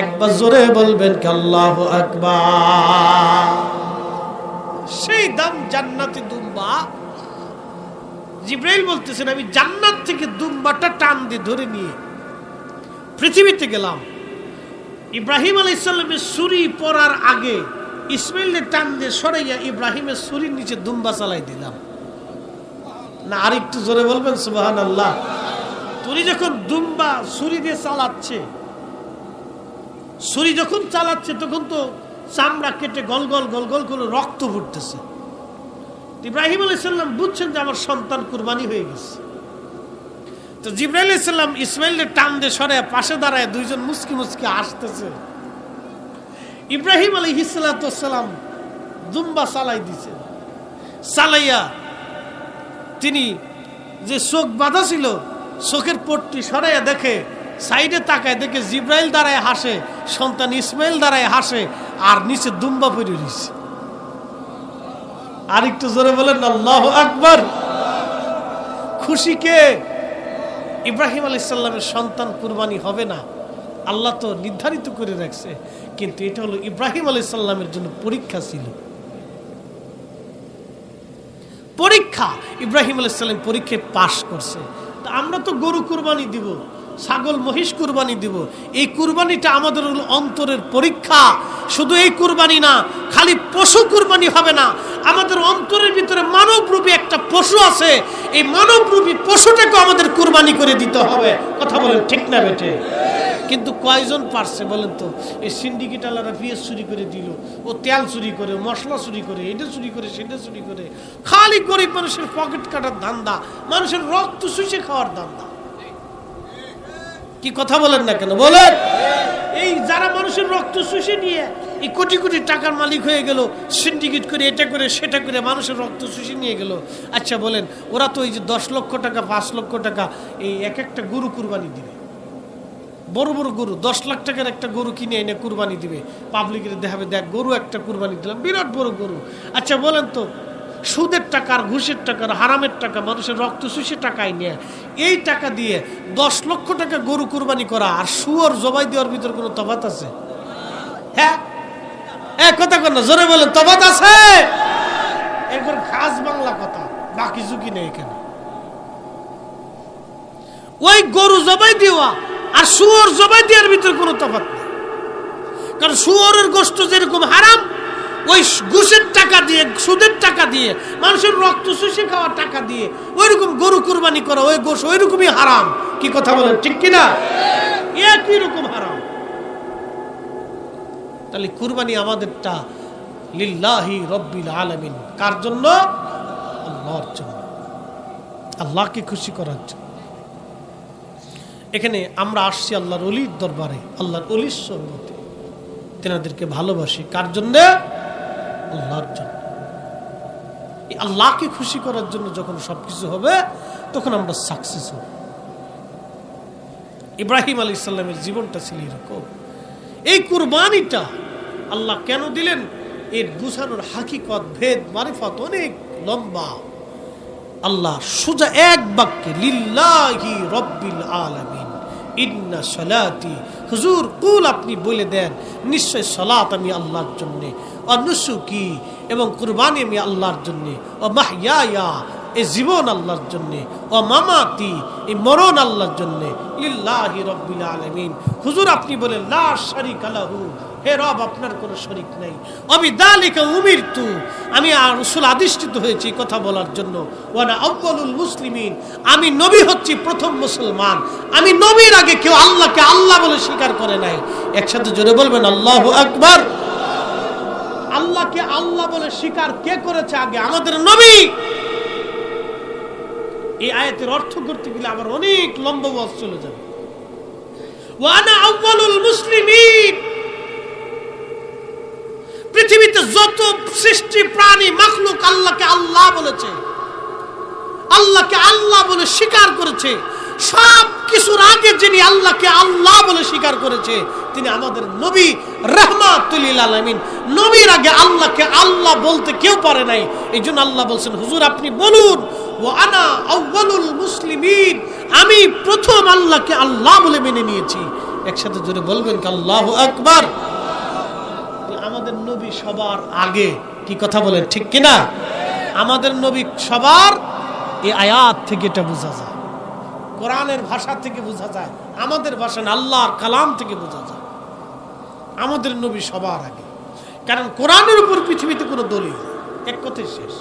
একবার জোরে বলবেন কি আল্লাহু আকবার। সেই দাম জান্নাতি দুম্বা। জিব্রাইল বলতেছেন আমি জান্নাত থেকে দুম্বাটা টান দিয়ে ধরে নিয়ে পৃথিবীতে গেলাম। ইব্রাহিম আলাইহিস সালামের ছুরি পড়ার আগে ইসমাইলের টান দিয়ে সরাইয়া ইব্রাহিমের ছুরির নিচে দুম্বা চালাই দিলাম। না আরেকটু জোরে বলবেন সুবহানাল্লাহ। ছুরি যখন দুম্বা ছুরি দিয়ে চালাচ্ছে, ছুরি যখন চালাচ্ছে তখন তো চামড়া কেটে গল গল গল গল করে রক্ত ফুটতেছে। ইব্রাহিম আলাইহিস সালাম বুঝছেন যে আমার সন্তান কুরবানি হয়ে গেছে। তো জিবরাইল আলাইহিস সালাম ইসমাইলের টান দিয়ে সরে পাশে দাঁড়ায়, দুইজন মুচকি মুচকি হাসতেছে। ইব্রাহিম আলাইহিস সালাম দুম্বা চালাই দিছে, চালাইয়া তিনি যে চোখ বাঁধা ছিল চোখের পট্টি সরাইয়া দেখে, সাইডে তাকায় দেখে জিব্রাইল দাঁড়ায় হাসে, সন্তান ইসমাইল দাঁড়ায় হাসে, আর নিচে দুম্বা পড়ে রয়েছে। আর একটু জোরে বলেন আল্লাহু আকবার। খুশি কে? ইব্রাহিম আলাইহিস সালামের সন্তান কুরবানি হবে না, আল্লাহ তো নির্ধারিত করে রাখছে, কিন্তু এটা হলো ইব্রাহিম আলাইহিস সালামের জন্য পরীক্ষা ছিল। পরীক্ষা, ইব্রাহিম আলাইহিস সালাম পরীক্ষায় পাশ করছে। তা আমরা তো গরু কুরবানি দিব, ছাগল মহিষ কুরবানি দিব। এই কুরবানিটা আমাদের অন্তরের পরীক্ষা। শুধু এই কুরবানি না, খালি পশু কুরবানি হবে না, আমাদের অন্তরের ভিতরে মানবরূপী একটা পশু আছে, এই মানবরূপী পশুটাকে আমাদের কুরবানি করে দিতে হবে। কথা বলেন ঠিক না বেটে? কিন্তু কয়জন পারছে বলেন তো? এই সিন্ডিকেট আলারা পেঁয়াজ চুরি করে দিল, ও তেল চুরি করে, মশলা চুরি করে, এটা চুরি করে, সেটা চুরি করে, খালি গরিব মানুষের পকেট কাটার ধান্দা, মানুষের রক্ত শুষে খাওয়ার ধান্দা। কি কথা বলেন না কেন বলেন? এই যারা মানুষের রক্ত শুষে নিয়ে এই কোটি কোটি টাকার মালিক হয়ে গেল, সিন্ডিকেট করে, এটা করে, সেটা করে মানুষের রক্ত শুষে নিয়ে গেল। আচ্ছা বলেন, ওরা তো এই যে 10 লক্ষ টাকা 5 লক্ষ টাকা এই এক একটা গরু কুরবানি দিবে, বড় বড় গরু, 10 লাখ টাকার একটা গরু কিনে এনে কুরবানি দিবে, পাবলিকের দেখাবে, দেখ গরু একটা কুরবানি দিলাম, বিরাট বড় গরু। আচ্ছা বলেন তো, সুদের টাকা আর ঘুষের টাকা আর হারামের টাকা, মানুষের রক্ত শুষে টাকায় নিয়ে এই টাকা দিয়ে 10 লক্ষ টাকা গরু কুরবানি করা আর শুয়োর জবাই দেওয়ার ভিতর কোনো তফাৎ আছে? হ্যাঁ, এক কথা কর না, জোরে বলেন, তফাৎ আছে? একবার খাস বাংলা কথা, বাকি ঝুঁকি নেই এখানে। ওই গরু জবাই দেওয়া আর শুয়োর জবাই দেওয়ার ভিতর কোনো তফাৎ নেই। কারণ শুয়োরের গোশত যেরকম হারাম, ওই ঘুষের টাকা দিয়ে, সুদের টাকা দিয়ে, মানুষের রক্ত শুষে খাওয়ার টাকা দিয়ে ওইরকম গরু কুরবানি করা, ওই গোশত ওইরকমই হারাম। কি কথা বলেন ঠিক কিনা? একই রকম হারাম। তাহলে কুরবানি আমাদেরটা লিল্লাহি রব্বিল আলামিন। কার জন্য? আল্লাহর জন্য, আল্লাহকে খুশি করার জন্য। এখানে আমরা আসছি আল্লাহর ওলির দরবারে, আল্লাহর ওলির সঙ্গতে, তেনাদেরকে ভালোবাসি। কার জন্য? আল্লাহর জন্য। এই আল্লাহকে খুশি করার জন্য যখন সবকিছু হবে, তখন আমরা সাকসেস হব। ইব্রাহিম আলাইহিস সালামের জীবনটা ছিল এরকম। এই কুরবানিটা আল্লাহ কেন দিলেন, এর বুঝানোর হাকিকত, ভেদ, মারিফত অনেক লম্বা। আল্লাহ সোজা এক বাক্যে লিল্লাহি রব্বিল আলামিন ইন্না সালাতি, হুজুর কুল আপনি বলে দেন নিশ্চয় সালাত আমি আল্লাহর জন্য, ও নুসুকি এবং কুরবানি আমি আল্লাহর জন্য, ও মাহইয়া এই জীবন আল্লাহর জন্য, ও মামাতি এই মরণ আল্লাহর জন্য, লিল্লাহি রব্বিল আলামিন। হুজুর আপনি বলেন লা শারিকা লাহু, হে রব আপনার কোনো শরীক নাই। অবিদালিকা উমিরতু, আমি রাসূল আদিষ্ঠিত হয়েছি কথা বলার জন্য। ওয়ানা আউয়ালুল মুসলিমিন, আমি নবী হচ্ছি প্রথম মুসলমান। আমি নবীর আগে কেউ আল্লাহকে আল্লাহ বলে স্বীকার করে নাই। একসাথে জোরে বলবেন আল্লাহু আকবার। আল্লাহকে আল্লাহ বলে স্বীকার কে করেছে আগে? আমাদের নবী। এই আয়াতের অর্থ করতে গেলে আবার অনেক লম্বা ওয়াজ চলে যাবে। ওয়ানা আউয়ালুল মুসলিমিন, পৃথিবীতে যত সৃষ্টি প্রাণী মাখলুক আল্লাহকে আল্লাহ বলেছে, আল্লাহকে আল্লাহ বলে স্বীকার করেছে, সব কিছুর আগে যিনি আল্লাহকে আল্লাহ বলে স্বীকার করেছে তিনি আমাদের নবী রাহমাতুল লিল আলামিন। নবীর আগে আল্লাহকে আল্লাহ বলতে কেউ পারে নাই। এই জন্য আল্লাহ বলছেন হুজুর আপনি বলুন ওয়া আনা আউয়ালুল মুসলিমিন, আমি প্রথম আল্লাহকে আল্লাহ বলে মেনে নিয়েছি। একসাথে জোরে বলবেন কি আল্লাহু আকবার। আমাদের নবী সবার আগে। কি কথা বলেন ঠিক কিনা? আমাদের নবী সবার, এই আয়াত থেকে এটা বোঝা যায়, কোরআনের ভাষা থেকে বোঝা যায়, আমাদের ভাষা না, আল্লাহর কালাম থেকে বোঝা যায় আমাদের নবী সবার আগে। কারণ কোরআনের উপর পৃথিবীতে কোনো দলিল, এক কথাই শেষ।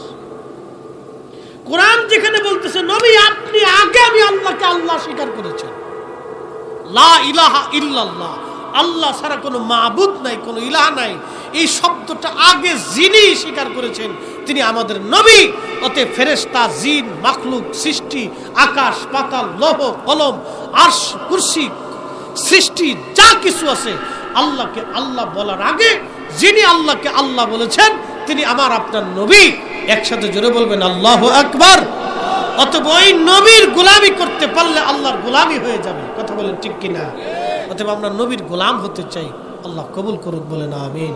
কোরআন যেখানে বলতেছে নবী আপনি আগে আমি আল্লাহকে আল্লাহ স্বীকার করেছেন, লা ইলাহা ইল্লাল্লাহ, আল্লাহ ছাড়া কোনো মাবুদ নাই, কোনো ইলাহ নাই, এই শব্দটা আগে যিনি স্বীকার করেছেন তিনি আমাদের নবী। অতএব ফেরেশতা, জিন, মাখলুক, সৃষ্টি, আকাশ পাতাল, লৌহ কলম, আরশ, কুরসি, সৃষ্টি যা কিছু আছে, আল্লাহকে আল্লাহ বলার আগে যিনি আল্লাহকে আল্লাহ বলেছেন তিনি আমার আপনার নবী। একসাথে জোরে বলবেন আল্লাহু আকবার। অতএব ওই নবীর গোলামি করতে পারলে আল্লাহর গোলামি হয়ে যাবে। কথা বলেন ঠিক কিনা? অতএব আমরা নবীর গোলাম হতে চাই। আল্লাহ কবুল করুক, বলেন আমিন।